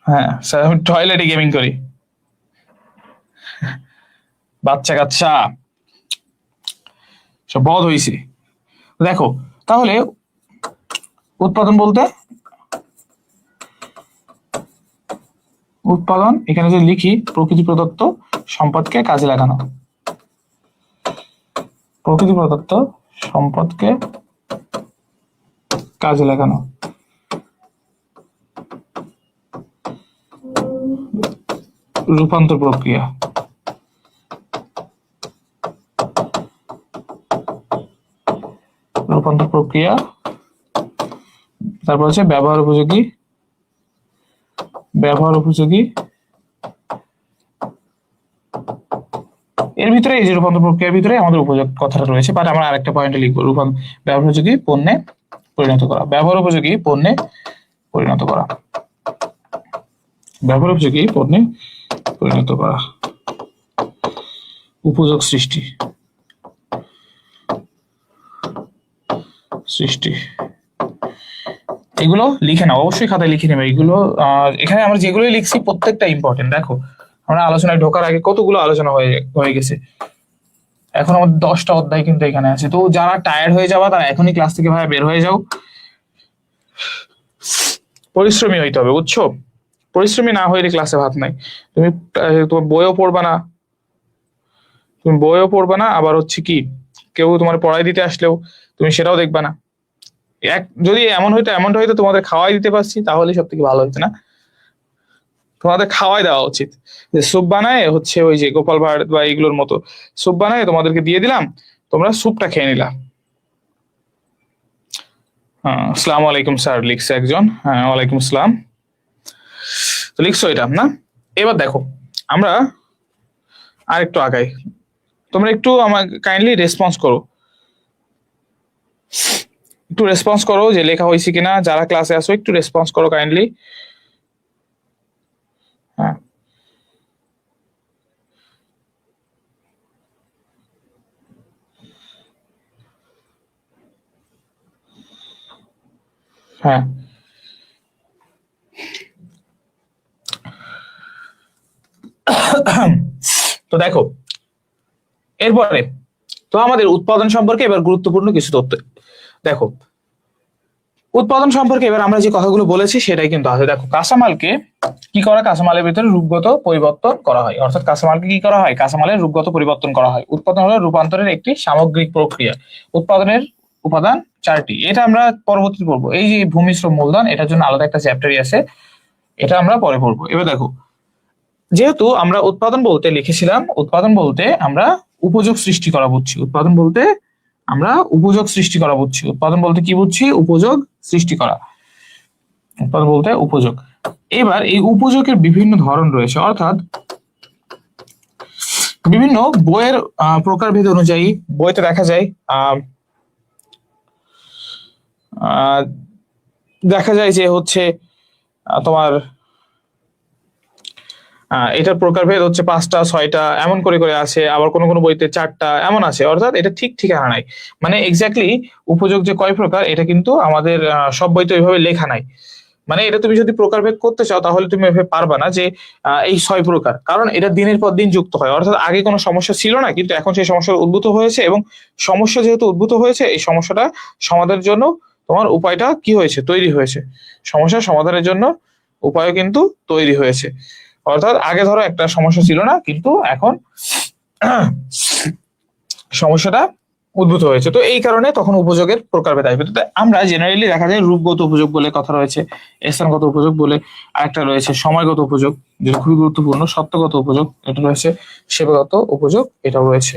হ্যাঁ স্যার, আমি টয়লেটে গেমিং করি। বাচ্চা কাচ্চা সব বধ হয়েছে। দেখো তাহলে উৎপাদন বলতে, উৎপাদন এখানে যে লিখি প্রকৃতি প্রদত্ত সম্পদকে কাজে লাগানো, প্রকৃতি প্রদত্ত সম্পদকে কাজে লাগানো। রূপান্তর প্রক্রিয়া, রূপান্তর প্রক্রিয়া। তারপর হচ্ছে ব্যবহার উপযোগী, ব্যবহার উপযোগী। এর ভিতরে এই যে রূপান্তর প্রক্রিয়ার ভিতরে আমাদের উপযোগ কথাটা রয়েছে, বাট আমরা আরেকটা পয়েন্টে লিখবো ব্যবহার উপযোগী পণ্যে পরিণত করা, ব্যবহার উপযোগী পণ্যে পরিণত করা, ব্যবহার উপযোগী পণ্যে পরিণত করা। উপযোগ সৃষ্টি, সৃষ্টি। এগুলো লিখে নাও, অবশ্যই খাতায় লিখে নেবে এগুলো। এখানে আমরা যেগুলোই লিখছি প্রত্যেকটা ইম্পর্টেন্ট। দেখো আমরা আলোচনায় ঢোকার আগে কতগুলো আলোচনা হয়ে হয়ে গেছে। এখন আমাদের 10টা অধ্যায় কিন্তু এখানে আছে। তো যারা টায়ার্ড হয়ে যাওয়া তারা এখনই ক্লাস থেকে ভাই বের হয়ে যাও। পরিশ্রমী হইতে হবে, বুঝছো? পরিশ্রমী না হইলে ক্লাসে ভাত নাই। তুমি তোমার বইও পড়বা না, তুমি বইও পড়বা না, আবার হচ্ছে কি কেউ তোমার পড়াই দিতে আসলেও তুমি সেটাও দেখবা না। যদি এমনটা হয়তো তোমাদের খাওয়াই দিতে পারছি তাহলে সব থেকে ভালো হতো না? তোমাদের খাওয়াই দেওয়া উচিত, যে স্যুপ বানায় হচ্ছে ওই যে গোপাল ভাঁড় বা এইগুলোর মতো স্যুপ বানায় তোমাদেরকে দিয়ে দিলাম, তোমরা স্যুপটা খেয়ে নিলা। হ্যাঁ, আসসালামু আলাইকুম স্যার লিখছে একজন। হ্যাঁ, ওয়ালাইকুম আসসালাম। তো লিখছো এটা না? এবার দেখো আমরা আরেকটু আগাই, তোমরা একটু আমাকে কাইন্ডলি রেসপন্স করো, একটু রেসপন্স করো যে লেখা হয়েছে কিনা। যারা ক্লাসে আসো একটু রেসপন্স করো কাইন্ডলি। হ্যাঁ, হ্যাঁ, তো দেখো এরপরে তো আমাদের উৎপাদন সম্পর্কে এবার গুরুত্বপূর্ণ কিছু তথ্য দেখো। উৎপাদন সম্পর্কে এবার আমরা যে কথাগুলো বলেছি সেটাই কিন্তু আছে। দেখো কাঁচামালকে কি করা, কাঁচামালের ভিতরে রূপগত পরিবর্তন করা হয়, অর্থাৎ কাঁচামালকে কি করা হয়, কাঁচামালের রূপগত পরিবর্তন করা হয়। উৎপাদন হলো রূপান্তরের একটি সামগ্রিক প্রক্রিয়া। উৎপাদনের উপাদান 4টি, এটা আমরা পরবর্তীতে পড়বো। এই যে ভূমি শ্রম মূলধন, এটার জন্য আলাদা একটা চ্যাপ্টারই আছে, এটা আমরা পরে পড়বো। এবার দেখো যেহেতু আমরা উৎপাদন বলতে লিখেছিলাম, উৎপাদন বলতে আমরা উপযোগ সৃষ্টি করা বুঝছি। উৎপাদন বলতে আমরা উপযোগ সৃষ্টি করা বুঝছি। উৎপাদন বলতে কি বুঝছি? উপযোগ সৃষ্টি করা। উৎপাদন বলতে উপযোগ। এবার এই উপযোগের বিভিন্ন ধরন রয়েছে, অর্থাৎ বিভিন্ন বইয়ের প্রকারভেদ অনুযায়ী বইতে দেখা যায় যে হচ্ছে তোমার এটার প্রকারভেদ হচ্ছে 5টা 6টা এমন করে করে আছে, আবার কোনো কোনো বইতে 4টা এমন আছে। অর্থাৎ এটা ঠিক ঠিকানা নাই, মানে এক্স্যাক্টলি উপযোগ যে কয় প্রকার এটা কিন্তু আমাদের সব বইতে ওইভাবে লেখা নাই। মানে এটা তুমি যদি প্রকারভেদ করতে চাও তাহলে তুমি এভাবে পারবা না যে এই 6 প্রকার, কারণ এটা দিনের পর দিন যুক্ত হয়। অর্থাৎ আগে কোনো সমস্যা ছিল না, কিন্তু এখন সেই সমস্যা উদ্ভূত হয়েছে, এবং সমস্যা যেহেতু উদ্ভূত হয়েছে এই সমস্যাটা সমাধানের জন্য তোমার উপায়টা কি হয়েছে, তৈরি হয়েছে। সমস্যা সমাধানের জন্য উপায় কিন্তু তৈরি হয়েছে। অর্থাৎ আগে ধরো একটা সমস্যা ছিল না, কিন্তু এখন সমস্যাটা উদ্ভূত হয়েছে, তো এই কারণে তখন উপযোগের প্রকারভেদ আসবে। আমরা জেনারেলি দেখা যায় রূপগত উপযোগ বলে কথা রয়েছে, স্থানগত উপযোগ বলে আরেকটা রয়েছে, সময়গত উপযোগ যেটা খুবই গুরুত্বপূর্ণ, সত্যগত উপযোগ এটা রয়েছে, সেবাগত উপযোগ এটাও রয়েছে,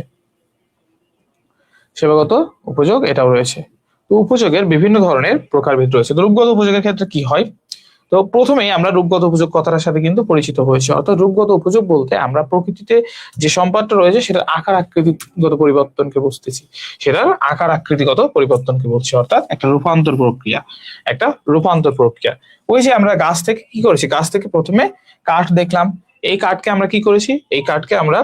সেবাগত উপযোগ এটাও রয়েছে। তো উপযোগের বিভিন্ন ধরনের প্রকারভেদ রয়েছে। তো রূপগত উপযোগের ক্ষেত্রে কি হয়, তো প্রথমেই আমরা রূপগত উপযোগ কথাটার সাথে কিন্তু পরিচিত হয়েছি। অর্থাৎ রূপগত উপযোগ বলতে আমরা প্রকৃতিতে যে সম্পদটা রয়েছে সেটার আকার আকৃতিগত পরিবর্তনকে বুঝতেছি, সেটার আকার আকৃতিগত পরিবর্তনকে বলছি, অর্থাৎ একটা রূপান্তর প্রক্রিয়া, একটা রূপান্তর প্রক্রিয়া। ওই যে আমরা গাছ থেকে কি করেছি, গাছ থেকে প্রথমে কাঠ দেখলাম, এই কাঠকে আমরা কি করেছি, এই কাঠকে আমরা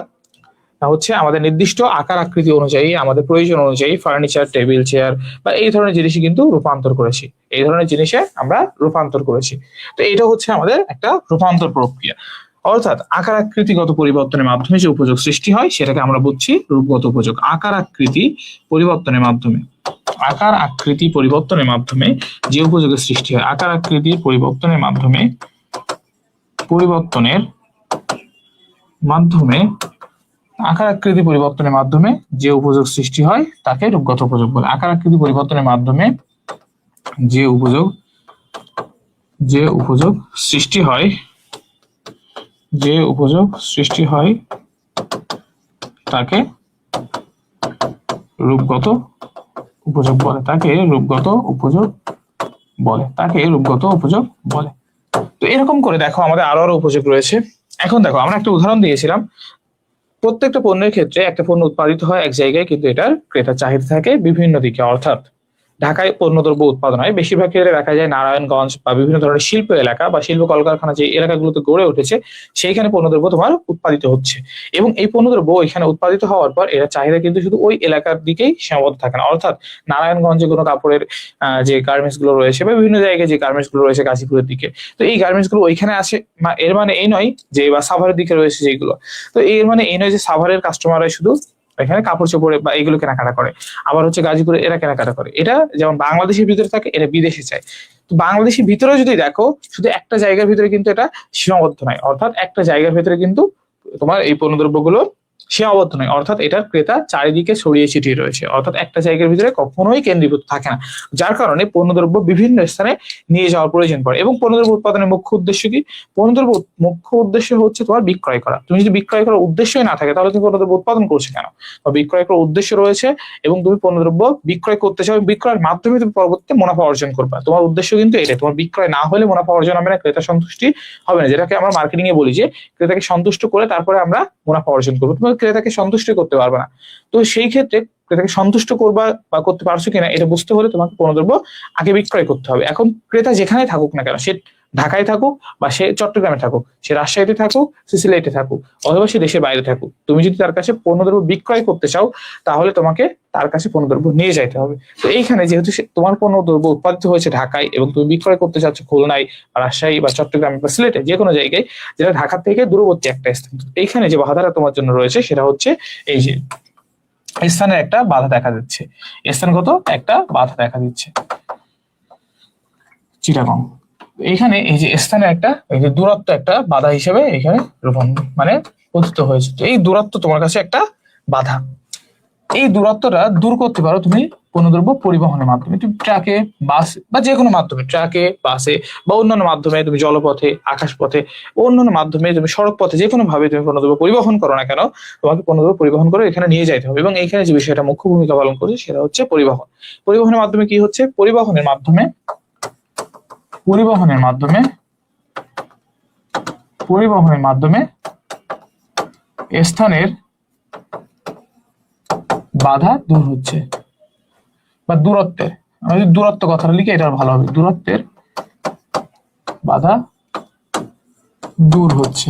হচ্ছে আমাদের নির্দিষ্ট আকার আকৃতি অনুযায়ী, আমাদের প্রয়োজন অনুযায়ী ফার্নিচার, টেবিল, চেয়ার বা এই ধরনের জিনিসই কিন্তু রূপান্তর করেছি, এই ধরনের জিনিসে আমরা রূপান্তর করেছি। তো এটা হচ্ছে আমাদের একটা রূপান্তর প্রক্রিয়া। অর্থাৎ আকার আকৃতিগত পরিবর্তনের মাধ্যমে যে উপযোগ সৃষ্টি হয় সেটাকে আমরা বুঝছি রূপগত উপযোগ। আকার আকৃতি পরিবর্তনের মাধ্যমে, আকার আকৃতি পরিবর্তনের মাধ্যমে যে উপযোগের সৃষ্টি হয়, আকার আকৃতি পরিবর্তনের মাধ্যমে, পরিবর্তনের মাধ্যমে আকার আকৃতি পরিবর্তনের মাধ্যমে যে উপযোগ সৃষ্টি হয় তাকে রূপগত উপযোগ বলে। আকার আকৃতি পরিবর্তনের মাধ্যমে যে উপযোগ সৃষ্টি হয়, যে উপযোগ সৃষ্টি হয় তাকে রূপগত উপযোগ বলে, তাকে রূপগত উপযোগ বলে, তাকে রূপগত উপযোগ বলে। তো এরকম করে দেখো আমাদের আরো আরো উপযোগ রয়েছে। এখন দেখো আমরা একটা উদাহরণ দিয়েছিলাম, প্রত্যেকটা পণ্যের ক্ষেত্রে একটা পণ্য উৎপাদিত হয় এক জায়গায়, কিন্তু এটার ক্রেতার চাহিদা থাকে বিভিন্ন দিকে। অর্থাৎ ঢাকায় পণ্যদ্রব্য উৎপাদন হয়, বেশিরভাগ ক্ষেত্রে দেখা যায় নারায়ণগঞ্জ বা বিভিন্ন ধরনের শিল্প এলাকা বা শিল্প কলকারখানা যে এলাকাগুলোতে গড়ে উঠেছে সেইখানে পণ্যদ্রব্য তোমার উৎপাদিত হচ্ছে। এবং এই পণ্যদ্রব্য এখানে উৎপাদিত হওয়ার পর এরা চাহিদা কিন্তু শুধু ওই এলাকার দিকেই সীমাবদ্ধ থাকে না। অর্থাৎ নারায়ণগঞ্জে কোনো কাপড়ের যে গার্মেন্টস গুলো রয়েছে বা বিভিন্ন জায়গায় যে গার্মেন্টস গুলো রয়েছে গাজীপুরের দিকে, তো এই গার্মেন্টস গুলো ওইখানে আসে, এর মানে এই নয় যে বা সাভারের দিকে রয়েছে যেগুলো, তো এর মানে এই নয় যে সাভারের কাস্টমাররা শুধু এখানে কাপড় চোপড়ে বা এগুলো কেনাকাটা করে, আবার হচ্ছে গাজীপুরে এরা কেনাকাটা করে। এটা যেমন বাংলাদেশের ভিতরে থাকে, এটা বিদেশে চায়। তো বাংলাদেশের ভিতরে যদি দেখো, শুধু একটা জায়গার ভিতরে কিন্তু এটা সীমাবদ্ধ নয়, অর্থাৎ একটা জায়গার ভিতরে কিন্তু তোমার এই পণ্যদ্রব্যগুলো সীমাবদ্ধ নয়, অর্থাৎ এটার ক্রেতা চারিদিকে ছড়িয়ে ছিটিয়ে রয়েছে, অর্থাৎ একটা জায়গার ভিতরে কখনোই কেন্দ্রীভূত থাকে না। যার কারণে পণ্যদ্রব্য বিভিন্ন স্থানে নিয়ে যাওয়ার প্রয়োজন পড়ে। এবং পণ্যদ্রব্য উৎপাদনের মুখ্য উদ্দেশ্য কি? পণ্যদ্রব্য মুখ্য উদ্দেশ্য হচ্ছে তোমার বিক্রয় করা। তুমি যদি বিক্রয় করার উদ্দেশ্যই না থাকে তাহলে তুমি পণ্যদ্রব্য উৎপাদন করছো কেন? বা বিক্রয় করার উদ্দেশ্য রয়েছে এবং তুমি পণ্যদ্রব্য বিক্রয় করতে চাও, বিক্রয়ের মাধ্যমে তুমি পরবর্তীতে মুনাফা অর্জন করবা। তোমার উদ্দেশ্য কিন্তু এটাই। তোমার বিক্রয় না হলে মুনাফা অর্জন হবে না, ক্রেতা সন্তুষ্টি হবে না, যেটাকে আমরা মার্কেটিং এ বলি যে ক্রেতাকে সন্তুষ্ট করে তারপরে আমরা মুনাফা অর্জন করবো। তুমি ক্রেতাকে সন্তুষ্ট করতে পারবে না। তো সেই ক্ষেত্রে ক্রেতাকে সন্তুষ্ট করবা বা করতে পারছো কিনা এটা বুঝতে হলে তোমাকে পণ্যদ্রব্য আগে বিক্রয় করতে হবে। এখন ক্রেতা যেখানে থাকুক না কেন, সে ঢাকায় থাকুক বা সে চট্টগ্রামে থাকুক, সে রাজশাহীতে থাকুক, সে সিলেটে থাকুক, অথবা সে দেশের বাইরে থাকুক, তুমি যদি তার কাছে পণ্যদ্রব্য বিক্রয় করতে চাও তাহলে তোমাকে তার কাছে পণ্যদ্রব্য নিয়ে যাইতে হবে। তো এইখানে যেহেতু তোমার পণ্যদ্রব্য উৎপাদিত হয়েছে ঢাকায় এবং তুমি বিক্রয় করতে চাচ্ছ খুলনায়, রাজশাহী বা চট্টগ্রামে বা সিলেটে, যে কোনো জায়গায় যেটা ঢাকা থেকে দূরবর্তী একটা স্থান, এইখানে যে বাধাটা তোমার জন্য রয়েছে সেটা হচ্ছে এই যে স্থানের একটা বাধা দেখা যাচ্ছে। স্থানগত একটা বাধা দেখা দিচ্ছে চিটাগং। এইখানে এই যে স্থানের একটা এই যে দূরত্ব একটা বাধা হিসেবে এখানে রূপন মানে পতিত হয়েছে। এই দূরত্ব তোমার কাছে একটা বাধা। এই দূরত্বটা দূর করতে পারো তুমি পণ্যদ্রব্য পরিবহনের মাধ্যমে। তুমি ট্রাকে, বাস বা যে কোনো মাধ্যমে, ট্রাকে, বাসে বা অন্যান্য মাধ্যমে, তুমি জলপথে, আকাশপথে, অন্যান্য মাধ্যমে, তুমি সড়ক পথে, যে কোনো ভাবে তুমি পণ্যদ্রব্য পরিবহন করো না কেন, তোমাকে পণ্যদ্রব্য পরিবহন করে এখানে নিয়ে যাইতে হবে। এবং এইখানে যে বিষয়টা মুখ্য ভূমিকা পালন করছে সেটা হচ্ছে পরিবহন। পরিবহনের মাধ্যমে কি হচ্ছে? পরিবহনের মাধ্যমে স্থানের বাধা দূর হচ্ছে, বা দূরত্বের, আমি যদি দূরত্ব কথাটা লিখে এটা ভালো হবে, দূরত্বের বাধা দূর হচ্ছে।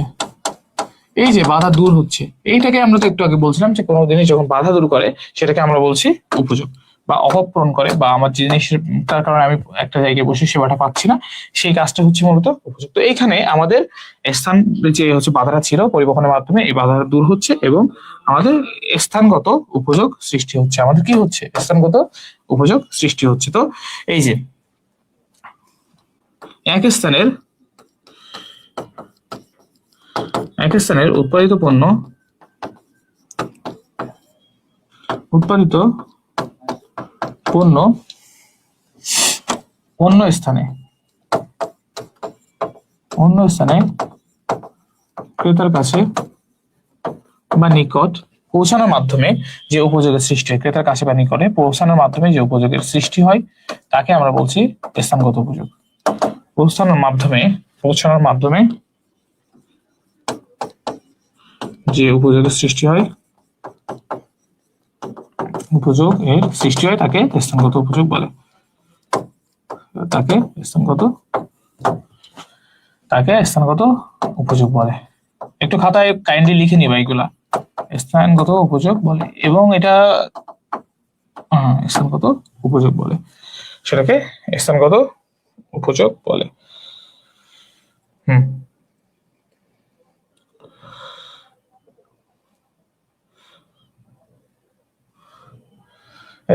এই যে বাধা দূর হচ্ছে, এইটাকে আমরা তো একটু আগে বলছিলাম যে কোনো জিনিস যখন বাধা দূর করে সেটাকে আমরা বলছি উপযোগ, বা অভাব পূরণ করে, বা আমার জিনিসটার কারণে আমি একটা জায়গায় বসে সেবাটা পাচ্ছি না, সেই কাজটা হচ্ছে মূলত উপযোগ। তো এইখানে আমাদের স্থান যে হচ্ছে বাধাটা ছিল পরিবহনের মাধ্যমে, এই বাধাটা দূর হচ্ছে এবং আমাদের স্থানগত উপযোগ সৃষ্টি হচ্ছে। আমাদের কি হচ্ছে? স্থানগত উপযোগ সৃষ্টি হচ্ছে। তো এই যে এক স্থানের উৎপাদিত পণ্য অন্য স্থানে ক্রেতার কাছে বা নিকট পৌঁছানোর মাধ্যমে যে উপযোগের সৃষ্টি হয়, ক্রেতার কাছে বা নিকটে পৌঁছানোর মাধ্যমে যে উপযোগের সৃষ্টি হয় তাকে আমরা বলছি স্থানগত উপযোগ। পৌঁছানোর মাধ্যমে যে উপযোগের সৃষ্টি হয়, তাকে স্থানগত উপযোগ বলে। একটু খাতায় কাইন্ডলি লিখে নিবা এগুলা, স্থানগত উপযোগ বলে। এবং এটা স্থানগত উপযোগ বলে, সেটাকে স্থানগত উপযোগ বলে।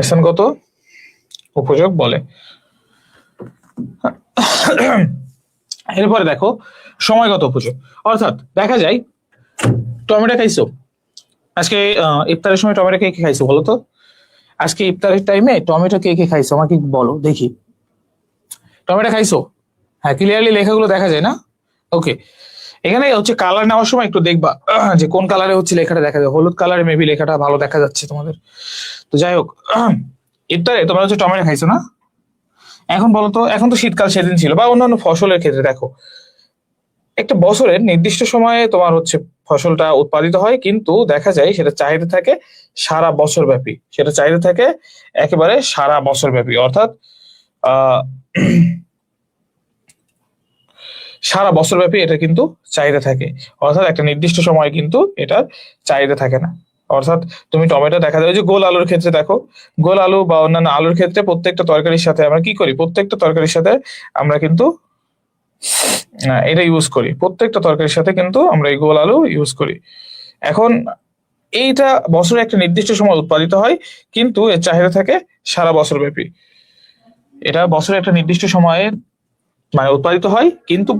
স্থানগত উপযোগ বলে। এরপরে দেখো সময়গত উপযোগ। অর্থাৎ দেখা যায় টমেটো খাইছো আজকে, ইফতারের সময় টমেটো কে কে খাইছো বলো তো? আজকে ইফতারের টাইমে টমেটো কে কে খাইছো আমাকে বলো দেখি। টমেটো খাইছো? হ্যাঁ, ক্লিয়ারলি লেখাগুলো দেখা যায় না? ওকে, এখানে হচ্ছে কালার নেওয়ার সময় একটু দেখবা যে কোন কালারে হচ্ছে লেখাটা দেখা যায়। হলুদ কালারে মেবি লেখাটা ভালো দেখা যাচ্ছে তোমাদের। তো যাই হোক, ইফতারে তোমরা হচ্ছে টমেটো খাইছো না? এখন বলো তো, এখন তো শীতকাল সেদিন ছিল, বা অন্যান্য ফসলের ক্ষেত্রে দেখো একটা বছরের নির্দিষ্ট সময়ে তোমার হচ্ছে ফসলটা উৎপাদিত হয়, কিন্তু দেখা যায় সেটা চাহিদা থাকে সারা বছর ব্যাপী, সেটা চাহিদা থাকে একেবারে সারা বছর ব্যাপী, অর্থাৎ আহ সারা বছর ব্যাপী এটা কিন্তু চাহিদা থাকে, অর্থাৎ একটা নির্দিষ্ট সময় কিন্তু এটার চাহিদা থাকে না। অর্থাৎ তুমি টমেটো দেখা যায় যে গোল আলুর ক্ষেত্রে দেখো, গোল আলু বা অন্যান্য আলুর ক্ষেত্রে প্রত্যেকটা তরকারির সাথে আমরা কি করি, প্রত্যেকটা তরকারির সাথে আমরা কিন্তু এটা ইউজ করি, প্রত্যেকটা তরকারির সাথে কিন্তু আমরা এই গোল আলু ইউজ করি। এখন এইটা বছরে একটা নির্দিষ্ট সময় উৎপাদিত হয়, কিন্তু এর চাহিদা থাকে সারা বছর ব্যাপী। এটা বছরে একটা নির্দিষ্ট সময়ে মানে উৎপাদিত হয়, কিন্তু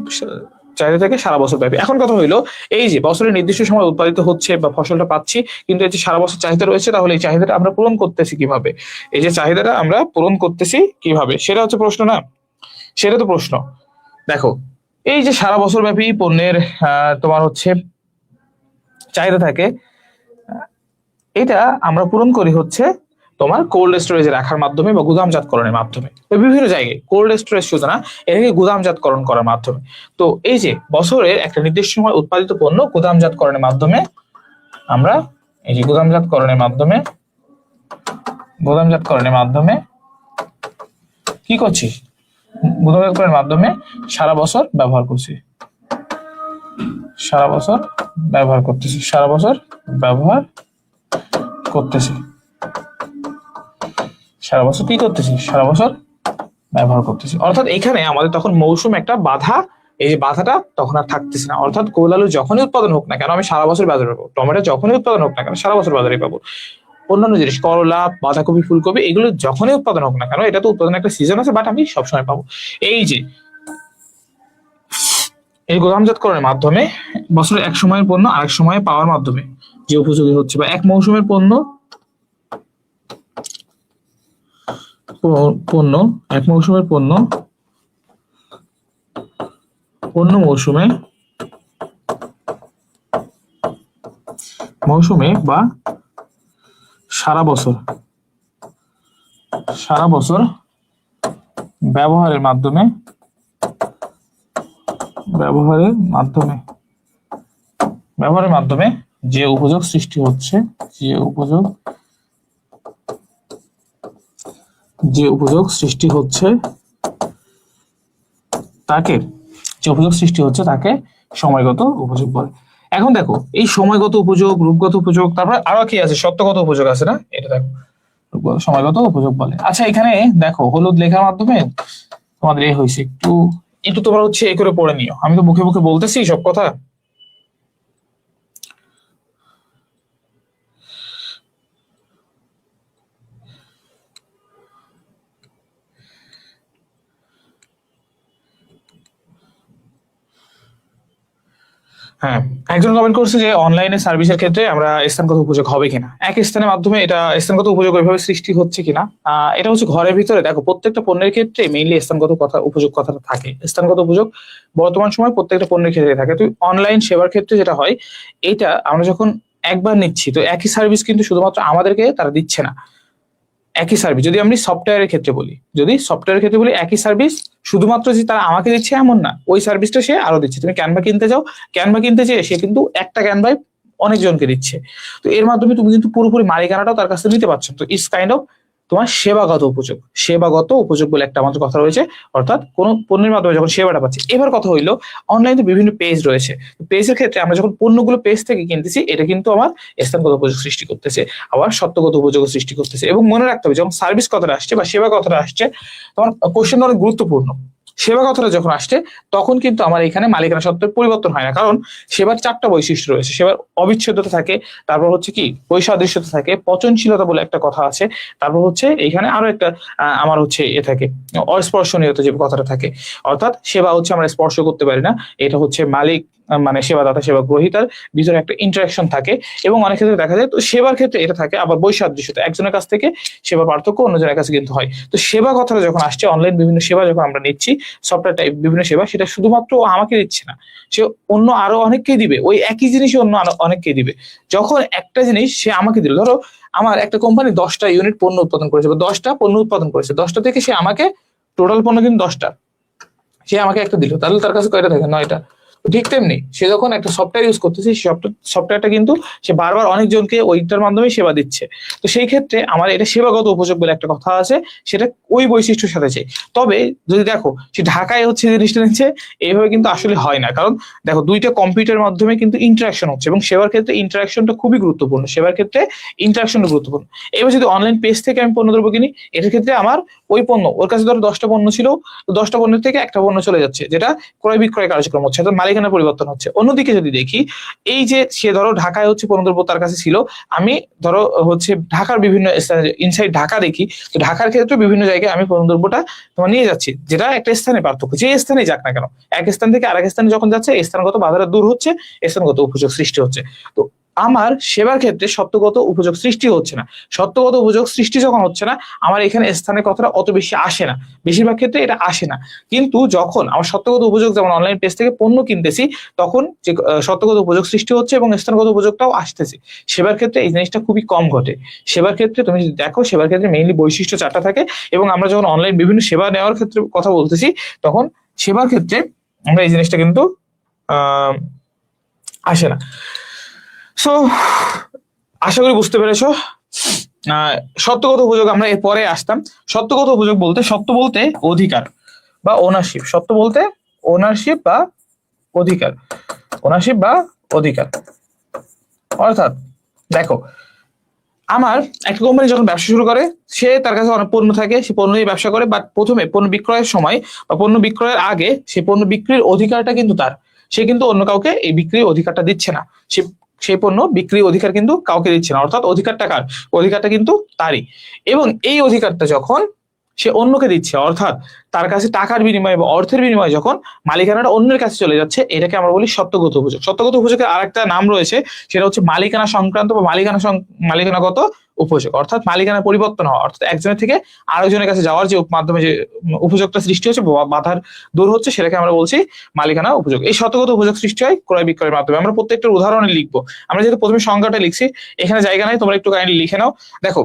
চাহিদা থাকে সারা বছর ব্যাপী। এখন কথা হইলো, এই যে বছরের নির্দিষ্ট সময় উৎপাদিত হচ্ছে বা ফসলটা পাচ্ছি, কিন্তু এই যে সারা বছর চাহিদা রয়েছে, তাহলে এই চাহিদাটা আমরা পূরণ করতেছি কিভাবে? এই যে চাহিদাটা আমরা পূরণ করতেছি কিভাবে, সেটা হচ্ছে প্রশ্ন না? সেটা তো প্রশ্ন। দেখো, এই যে সারা বছর ব্যাপী পণ্যের তোমার হচ্ছে চাহিদা থাকে, এটা আমরা পূরণ করি হচ্ছে তোমার কোল্ড স্টোরেজে রাখার মাধ্যমে বা গুদামজাতকরণের মাধ্যমে। তো বিভিন্ন জায়গায় কোল্ড স্টোরেজ শুধু না, এটাকে গুদামজাতকরণ করার মাধ্যমে। তো এই যে বছরের একটা নির্দিষ্ট সময় উৎপাদিত পণ্য গুদামজাতকরণের মাধ্যমে আমরা এই যে গুদামজাতকরণের মাধ্যমে কি করছি, গুদামজাতকরণের মাধ্যমে সারা বছর ব্যবহার করছি, সারা বছর ব্যবহার করতেছি, সারা বছর ব্যবহার করতেছি, সারা বছর কি করতেছি, সারা বছর ব্যবহার করতেছি। অর্থাৎ এখানে আমাদের তখন মৌসুম একটা বাধা, এই যে বাধাটা তখন আর থাকতেছে না। অর্থাৎ কোল আলু যখনই উৎপাদন হোক না কেন আমি সারা বছর বাজারে পাবো, টমেটো যখনই উৎপাদন হোক না কেন সারা বছর বাজারে পাবো, অন্যান্য জিনিস করলা, বাঁধাকপি, ফুলকপি, এগুলো যখনই উৎপাদন হোক না কেন, এটা তো উৎপাদনের একটা সিজন আছে, বাট আমি সবসময় পাবো। এই যে এই গুদামজাতকরণের মাধ্যমে বছরের এক সময়ের পণ্য আরেক সময়ে পাওয়ার মাধ্যমে যে উপযোগী হচ্ছে, বা এক মৌসুমের পণ্য এক মৌসুমের পণ্য অন্য মৌসুমে বা সারা বছর ব্যবহারের মাধ্যমে যে উপযোগ সৃষ্টি হচ্ছে, তাকে সময়গত উপযোগ বলে। এখন দেখো, এই সময়গত উপযোগ, রূপগত উপযোগ, তারপর আরো কি আছে, সত্যগত উপযোগ আছে না, এটা দেখো সময়গত উপযোগ বলে। আচ্ছা, এখানে দেখো হলুদ লেখার মাধ্যমে তোমাদের এই হয়েছে, একটু একটু তোমরা হচ্ছে এ করে পড়ে নিও, আমি তো মুখে মুখে বলতেছি সব কথা। হ্যাঁ, একজন কমেন্ট করছে যে অনলাইনে সার্ভিসের ক্ষেত্রে আমরা স্থানগত উপযোগ হবে কিনা, এক স্থানের মাধ্যমে এটা স্থানগত উপযোগ ওইভাবে সৃষ্টি হচ্ছে কিনা। এটা হচ্ছে ঘরের ভিতরে দেখো, প্রত্যেকটা পণ্যের ক্ষেত্রে মেইনলি স্থানগত উপযোগ কথাটা থাকে। স্থানগত উপযোগ বর্তমান সময় প্রত্যেকটা পণ্যের ক্ষেত্রে থাকে। তো অনলাইন সেবার ক্ষেত্রে যেটা হয়, এটা আমরা যখন একবার নিচ্ছি, তো একই সার্ভিস কিন্তু শুধুমাত্র আমাদেরকে তারা দিচ্ছে না, একই সার্ভিস যদি আমি সফটওয়্যারের ক্ষেত্রে বলি, একই সার্ভিস শুধুমাত্র যে তারা আমাকে দিচ্ছে এমন না, ওই সার্ভিসটা সে আরো দিচ্ছে। তুমি ক্যানভা কিনতে যাও, ক্যানভা কিনতে চেয়ে সে কিন্তু একটা ক্যানভাই অনেকজনকে দিচ্ছে। তো এর মাধ্যমে তুমি কিন্তু পুরোপুরি মালিকানাটাও তার কাছে নিতে পারছো। তো ইটস কাইন্ড অফ তোমার সেবাগত উপযোগ বলে একটা আমাদের কথা রয়েছে। অর্থাৎ কোন পণ্যের মাধ্যমে যখন সেবাটা পাচ্ছি। এবার কথা হইলো, অনলাইনে বিভিন্ন পেজ রয়েছে, পেজের ক্ষেত্রে আমরা যখন পণ্যগুলো পেজ থেকে কিনতেছি, এটা কিন্তু আমার স্থানগত উপযোগ সৃষ্টি করতেছে, আবার সত্যগত উপযোগ সৃষ্টি করতেছে। এবং মনে রাখতে হবে, যখন সার্ভিস কথাটা আসছে বা সেবা কথাটা আসছে, তখন কোশ্চেন অনেক গুরুত্বপূর্ণ। সেবা কথাটা যখন আসছে, তখন কিন্তু আমার এখানে মালিকানা সত্ত্বের পরিবর্তন হয় না, কারণ সেবার 4টা বৈশিষ্ট্য রয়েছে। সেবার অবিচ্ছেদ্যতা থাকে, তারপর হচ্ছে কি বৈসাদৃশ্যতা থাকে, পচনশীলতা বলে একটা কথা আছে, তারপর হচ্ছে এইখানে আরো একটা আমার হচ্ছে থাকে অস্পর্শনীয়তা যে কথাটা থাকে। অর্থাৎ সেবা হচ্ছে আমরা স্পর্শ করতে পারি না, এটা হচ্ছে মালিক মানে সেবাদাতা সেবা গ্রহীতার ভিতরে একটা ইন্টারাকশন থাকে। এবং অনেক ক্ষেত্রে দেখা যায়, তো সেবার ক্ষেত্রে এটা থাকে। আবার বৈসাদৃশ্যতা, একজনের কাছ থেকে সেবার পার্থক্য অন্যজনের কাছে কিন্তু হয়। তো সেবা কথাটা যখন আসছে, অনলাইন বিভিন্ন সেবা যখন আমরা নিচ্ছি, সফটওয়্যার টাইপ বিভিন্ন সেবা, সেটা শুধুমাত্র আমাকে দিচ্ছে না, সে অন্য আরো অনেককেই দিবে, ওই একই জিনিসই অন্য অনেককেই দিবে। যখন একটা জিনিস সে আমাকে দিল, ধরো আমার একটা কোম্পানি 10টা ইউনিট পণ্য উৎপাদন করেছে বা 10টা পণ্য উৎপাদন করেছে, 10টা থেকে সে আমাকে টোটাল পণ্য কিন্তু 10টা, সে আমাকে একটা দিল, তাহলে তার কাছে কয়টা থাকে, 9টা। ঠিক তেমনি সে যখন একটা সফটওয়্যার ইউজ করতেছে, সেই সফটওয়্যারটা কিন্তু সে বারবার অনেকজনকে ওইটার মাধ্যমে সেবা দিচ্ছে। তো সেই ক্ষেত্রে আমার এটা সেবাগত উপযোগ বলে একটা কথা আছে, সেটা ওই বৈশিষ্ট্যের সাথে চাই। তবে যদি দেখো সে ঢাকায় হচ্ছে জিনিসটা নিচ্ছে, এইভাবে কিন্তু আসলে হয় না। কারণ দেখো দুইটা কম্পিউটারের মাধ্যমে কিন্তু ইন্টারাকশন হচ্ছে, এবং সেবার ক্ষেত্রে ইন্টারাকশনটা খুবই গুরুত্বপূর্ণ, সেবার ক্ষেত্রে ইন্টারাকশনটা গুরুত্বপূর্ণ। এবার যদি অনলাইন পেজ থেকে আমি পণ্য দ্রব্য কিনি, এটার ক্ষেত্রে আমার ওই পণ্য, ওর কাছে ধরো 10টা পণ্য ছিল, তো 10টা পণ্যের থেকে একটা পণ্য চলে যাচ্ছে, যেটা ক্রয় বিক্রয় কার্যক্রম হচ্ছে, অর্থাৎ মালিকানা পরিবর্তন হচ্ছে। অন্যদিকে যদি দেখি, এই যে সে ধরো ঢাকায় হচ্ছে পণ্য দ্রব্য তার কাছে ছিল, আমি ধরো হচ্ছে ঢাকার বিভিন্ন ইনসাইড ঢাকা দেখি, তো ঢাকার ক্ষেত্রে বিভিন্ন জায়গায় আমি পণ্য দ্রব্যটা তোমার নিয়ে যাচ্ছি, যেটা একটা স্থানে পার্থক্য, যে স্থানে যাক না কেন, এক স্থান থেকে আরেক স্থানে যখন যাচ্ছে, স্থানগত বাধাটা দূর হচ্ছে, স্থানগত উপযোগ সৃষ্টি হচ্ছে। তো আমার সেবার ক্ষেত্রে সত্যগত উপযোগ সৃষ্টি হচ্ছে না। সত্যগত উপযোগ সৃষ্টি যখন হচ্ছে না, আমার এখানে স্থানের কথাটা অত বেশি আসে না, বেশিরভাগ ক্ষেত্রে এটা আসে না। কিন্তু যখন আমার সত্যগত উপযোগ, যেমন অনলাইন পেজ থেকে পণ্য কিনতেছি, তখন যে সত্যগত উপযোগ সৃষ্টি হচ্ছে এবং স্থানগত উপযোগটাও আসতেছে, সেবার ক্ষেত্রে এই জিনিসটা খুবই কম ঘটে। সেবার ক্ষেত্রে তুমি যদি দেখো, সেবার ক্ষেত্রে মেইনলি বৈশিষ্ট্য 4টা থাকে, এবং আমরা যখন অনলাইন বিভিন্ন সেবা নেওয়ার ক্ষেত্রে কথা বলতেছি, তখন সেবার ক্ষেত্রে আমরা এই জিনিসটা কিন্তু আসে না। সো আশা করি বুঝতে পেরেছো। সত্যগত উপযোগ আমরা এরপরে আসতাম। সত্যগত উপযোগ বলতে, সত্য বলতে অধিকার বা ওনারশিপ, সত্য বলতে ওনারশিপ বা অধিকার, ওনারশিপ বা অধিকার। অর্থাৎ দেখো, আমার একটা কোম্পানি যখন ব্যবসা শুরু করে, সে তার কাছে অনেক পণ্য থাকে, সে পণ্য নিয়ে ব্যবসা করে, বাট প্রথমে পণ্য বিক্রয়ের সময় বা পণ্য বিক্রয়ের আগে সে পণ্য বিক্রির অধিকারটা কিন্তু তার, সে কিন্তু অন্য কাউকে এই বিক্রির অধিকারটা দিচ্ছে না। সে সেই পণ্য বিক্রির অধিকার কিন্তু কাউকে দিচ্ছে না, অর্থাৎ অধিকারটা কার? অধিকারটা কিন্তু তারই। এবং এই অধিকারটা যখন সে অন্যকে দিচ্ছে, অর্থাৎ তার কাছে টাকার বিনিময়ে বা অর্থের বিনিময়ে যখন মালিকানাটা অন্যের কাছে চলে যাচ্ছে, এটাকে আমরা বলি সত্যগত উপযোগ। সত্যগত উপযোগের আরেকটা নাম রয়েছে, সেটা হচ্ছে মালিকানা সংক্রান্ত বা মালিকানাগত উপযোগ, অর্থাৎ মালিকানা পরিবর্তন হওয়া, অর্থাৎ একজনের থেকে আরেকজনের কাছে যাওয়ার যে মাধ্যমে যে উপযোগটা সৃষ্টি হচ্ছে, বাধার দূর হচ্ছে, সেটাকে আমরা বলছি মালিকানা উপযোগ। এই সত্যগত উপযোগ সৃষ্টি হয় ক্রয় বিক্রয়ের মাধ্যমে। আমরা প্রত্যেকটা উদাহরণে লিখবো। আমরা যেহেতু প্রথমে সংজ্ঞাটা লিখছি, এখানে জায়গা নাই, তোমরা একটু কাইন্ডলি লিখে নাও। দেখো,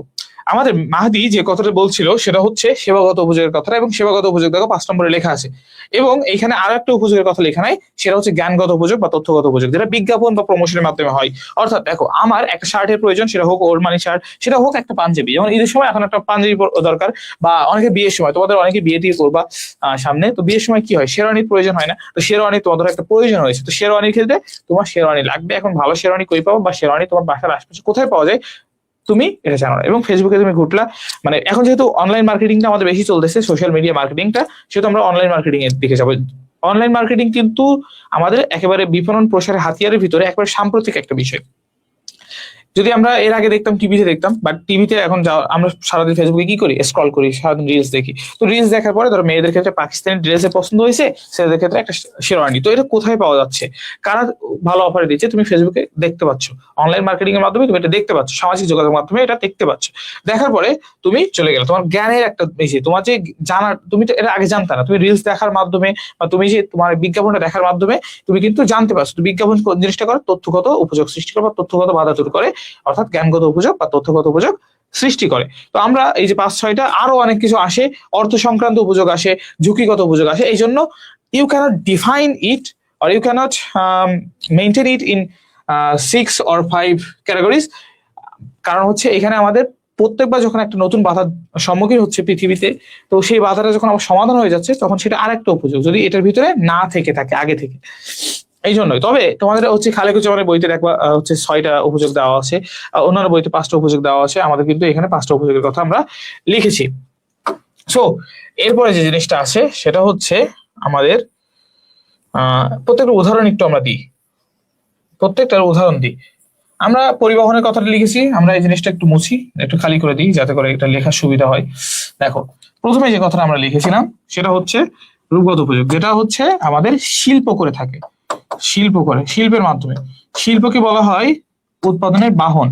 আমাদের মাহাদি যে কথাটা বলছিল সেটা হচ্ছে সেবাগত উপযোগের কথা, এবং সেবাগত উপযোগ দেখো 5 নম্বরে লেখা আছে। এবং এইখানে আরো একটা উপযোগের কথা লেখা নাই, সেটা হচ্ছে জ্ঞানগত উপযোগ বা তথ্যগত উপযোগ, যেটা বিজ্ঞাপন বা প্রমোশনের মাধ্যমে হয়। অর্থাৎ দেখো, আমার একটা শার্টের প্রয়োজন, সেটা হোক ওল্ড মানি শার্ট, সেটা হোক একটা পাঞ্জাবি, যেমন ঈদের সময় এখন একটা পাঞ্জাবি দরকার, বা অনেকে বিয়ের সময়, তোমাদের অনেকে বিয়ে দিয়ে করবা সামনে, তো বিয়ের সময় কি হয়, শেরওয়ানির প্রয়োজন হয় না? তো শেরওয়ানি তোমাদের একটা প্রয়োজন হয়েছে, তো শেরওয়ানির ক্ষেত্রে তোমার শেরওয়ানি লাগবে। এখন ভালো শেরওয়ানি কই পাবো, বা শেরওয়ানি তোমার বাসার আশপাশে কোথায় পাওয়া যায়, তুমি এটা জানো না। এবং ফেসবুকে তুমি ঘুরলা, মানে এখন যেহেতু অনলাইন মার্কেটিংটা আমাদের বেশি চলতেছে, সোশ্যাল মিডিয়া মার্কেটিংটা, সেহেতু আমরা অনলাইন মার্কেটিং এর দিকে যাবো। অনলাইন মার্কেটিং কিন্তু আমাদের একেবারে বিপণন প্রসারের হাতিয়ারের ভিতরে একেবারে সাম্প্রতিক একটা বিষয়। যদি আমরা এর আগে দেখতাম টিভিতে দেখতাম, বাট টিভিতে এখন আমরা সারাদিন ফেসবুকে কি করি, স্ক্রল করি, সারাদিন রিলস দেখি। তো রিলস দেখার পরে ধরো মেয়েদের ক্ষেত্রে পাকিস্তানি ড্রেসে পছন্দ হয়েছে, ছেলেদের ক্ষেত্রে একটা শেরওয়ানি, তো এটা কোথায় পাওয়া যাচ্ছে, কারা ভালো অফারে দিচ্ছে, তুমি ফেসবুকে দেখতে পাচ্ছ, অনলাইন মার্কেটিং এর মাধ্যমে তুমি এটা দেখতে পাচ্ছ, সামাজিক যোগাযোগের মাধ্যমে এটা দেখতে পাচ্ছ। দেখার পরে তুমি চলে গেলে, তোমার জ্ঞানের একটা বেশি, তোমার যে জানার, তুমি তো এটা আগে জানতা না, তুমি রিলস দেখার মাধ্যমে বা তুমি যে তোমার বিজ্ঞাপনটা দেখার মাধ্যমে তুমি কিন্তু জানতে পারছো। বিজ্ঞাপন জিনিসটা করে তথ্যগত উপযোগ সৃষ্টি করে বা তথ্যগত বাধা দূর করে, অর্থাৎ জ্ঞানগত উপযোগ বা তথ্যগত উপযোগ সৃষ্টি করে। তো আমরা এই যে 5-6টা আরো অনেক কিছু আসে, অর্থ সংক্রান্ত উপযোগ আসে, ঝুঁকিগত উপযোগ আসে। এই জন্য you cannot define it or you cannot maintain it in 6 or 5 categories। কারণ হচ্ছে এখানে আমাদের প্রত্যেকবার যখন একটা নতুন বাধার সম্মুখীন হচ্ছে পৃথিবীতে, তো সেই বাধাটা যখন আমার সমাধান হয়ে যাচ্ছে, তখন সেটা আরেকটা উপযোগ, যদি এটার ভিতরে না থেকে থাকে আগে থেকে। এই জন্যই তবে তোমাদের হচ্ছে খালেকুজ্জামানের বইতে দেখবা হচ্ছে 6টা উপযোগ দেওয়া আছে, অন্যান্য বইতে 5টা উপযোগ দেওয়া আছে, আমাদের কিন্তু এখানে 5টা উপযোগের কথা আমরা লিখেছি। সো এরপরে যে জিনিসটা আছে সেটা হচ্ছে আমাদের প্রত্যেকটা উদাহরণ একটু আমরা দিই, প্রত্যেকটার উদাহরণ দিই। আমরা পরিবহনের কথাটা লিখেছি, আমরা এই জিনিসটা একটু মুছি, একটু খালি করে দিই যাতে করে এটা লেখার সুবিধা হয়। দেখো, প্রথমে যে কথাটা আমরা লিখেছিলাম সেটা হচ্ছে রূপগত উপযোগ, যেটা হচ্ছে আমাদের শিল্প করে থাকে, শিল্প করে, শিল্পের মাধ্যমে। শিল্পকে বলা হয় উৎপাদনের বাহন।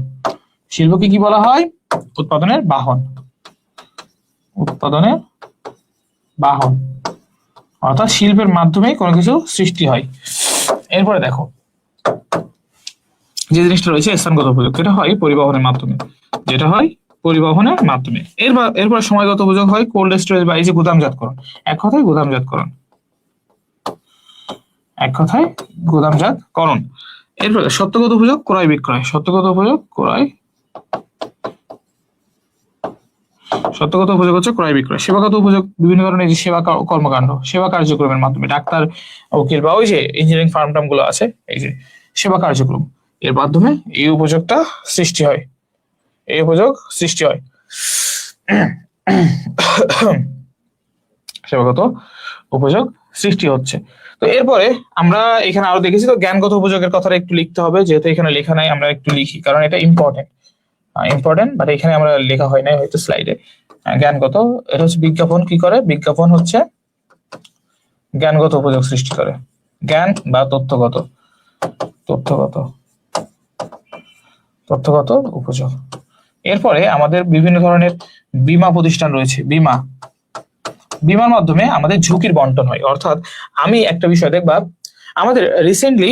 শিল্পকে কি বলা হয়? উৎপাদনের বাহন, উৎপাদনের বাহন, অর্থাৎ শিল্পের মাধ্যমে কোনো কিছু সৃষ্টি হয়। এরপরে দেখো যে জিনিসটা রয়েছে স্থানগত উপযোগ, যেটা হয় পরিবহনের মাধ্যমে, যেটা হয় পরিবহনের মাধ্যমে। এরপর সময়গত উপযোগ হয় কোল্ড স্টোরেজ বা এই যে গুদামজাতকরণ, এক কথায় গুদামজাতকরণ, এক কথায় গুদামজাত করণ। এরপরে সত্যগত উপযোগ ক্রয় বিক্রয়, সত্যগত উপযোগ ক্রয়, সত্যগত উপযোগ হচ্ছে ক্রয় বিক্রয়। সেবাগত উপযোগ বিভিন্ন ধরনের যে সেবা কর্মকাণ্ড, সেবা কার্যক্রমের মাধ্যমে ডাক্তার, উকিল বা ওই যে ইঞ্জিনিয়ারিং ফার্ম টার্ম গুলো আছে, এই যে সেবা কার্যক্রম, এর মাধ্যমে এই উপযোগটা সৃষ্টি হয়, এই উপযোগ সৃষ্টি হয়। সেবাগত উপযোগ সৃষ্টি হচ্ছে। তো এরপরে আমরা এখানে আরো দেখেছি, তো জ্ঞানগত উপযোগের কথাটা একটু লিখতে হবে, যেহেতু এখানে লেখা নাই আমরা একটু লিখি, কারণ এটা ইম্পর্টেন্ট, বাট এখানে আমরা লেখা হয় নাই হয়তো স্লাইডে। জ্ঞানগত, এটা হচ্ছে বিজ্ঞাপন কি করে, বিজ্ঞাপন হচ্ছে জ্ঞানগত উপযোগ সৃষ্টি করে, জ্ঞান বা তথ্যগত, তথ্যগত তথ্যগত উপযোগ। এরপরে আমাদের বিভিন্ন ধরনের বীমা প্রতিষ্ঠান রয়েছে, বীমার মাধ্যমে আমাদের ঝুঁকির বন্টন হয়। অর্থাৎ আমি একটা বিষয় দেখবা, আমাদের রিসেন্টলি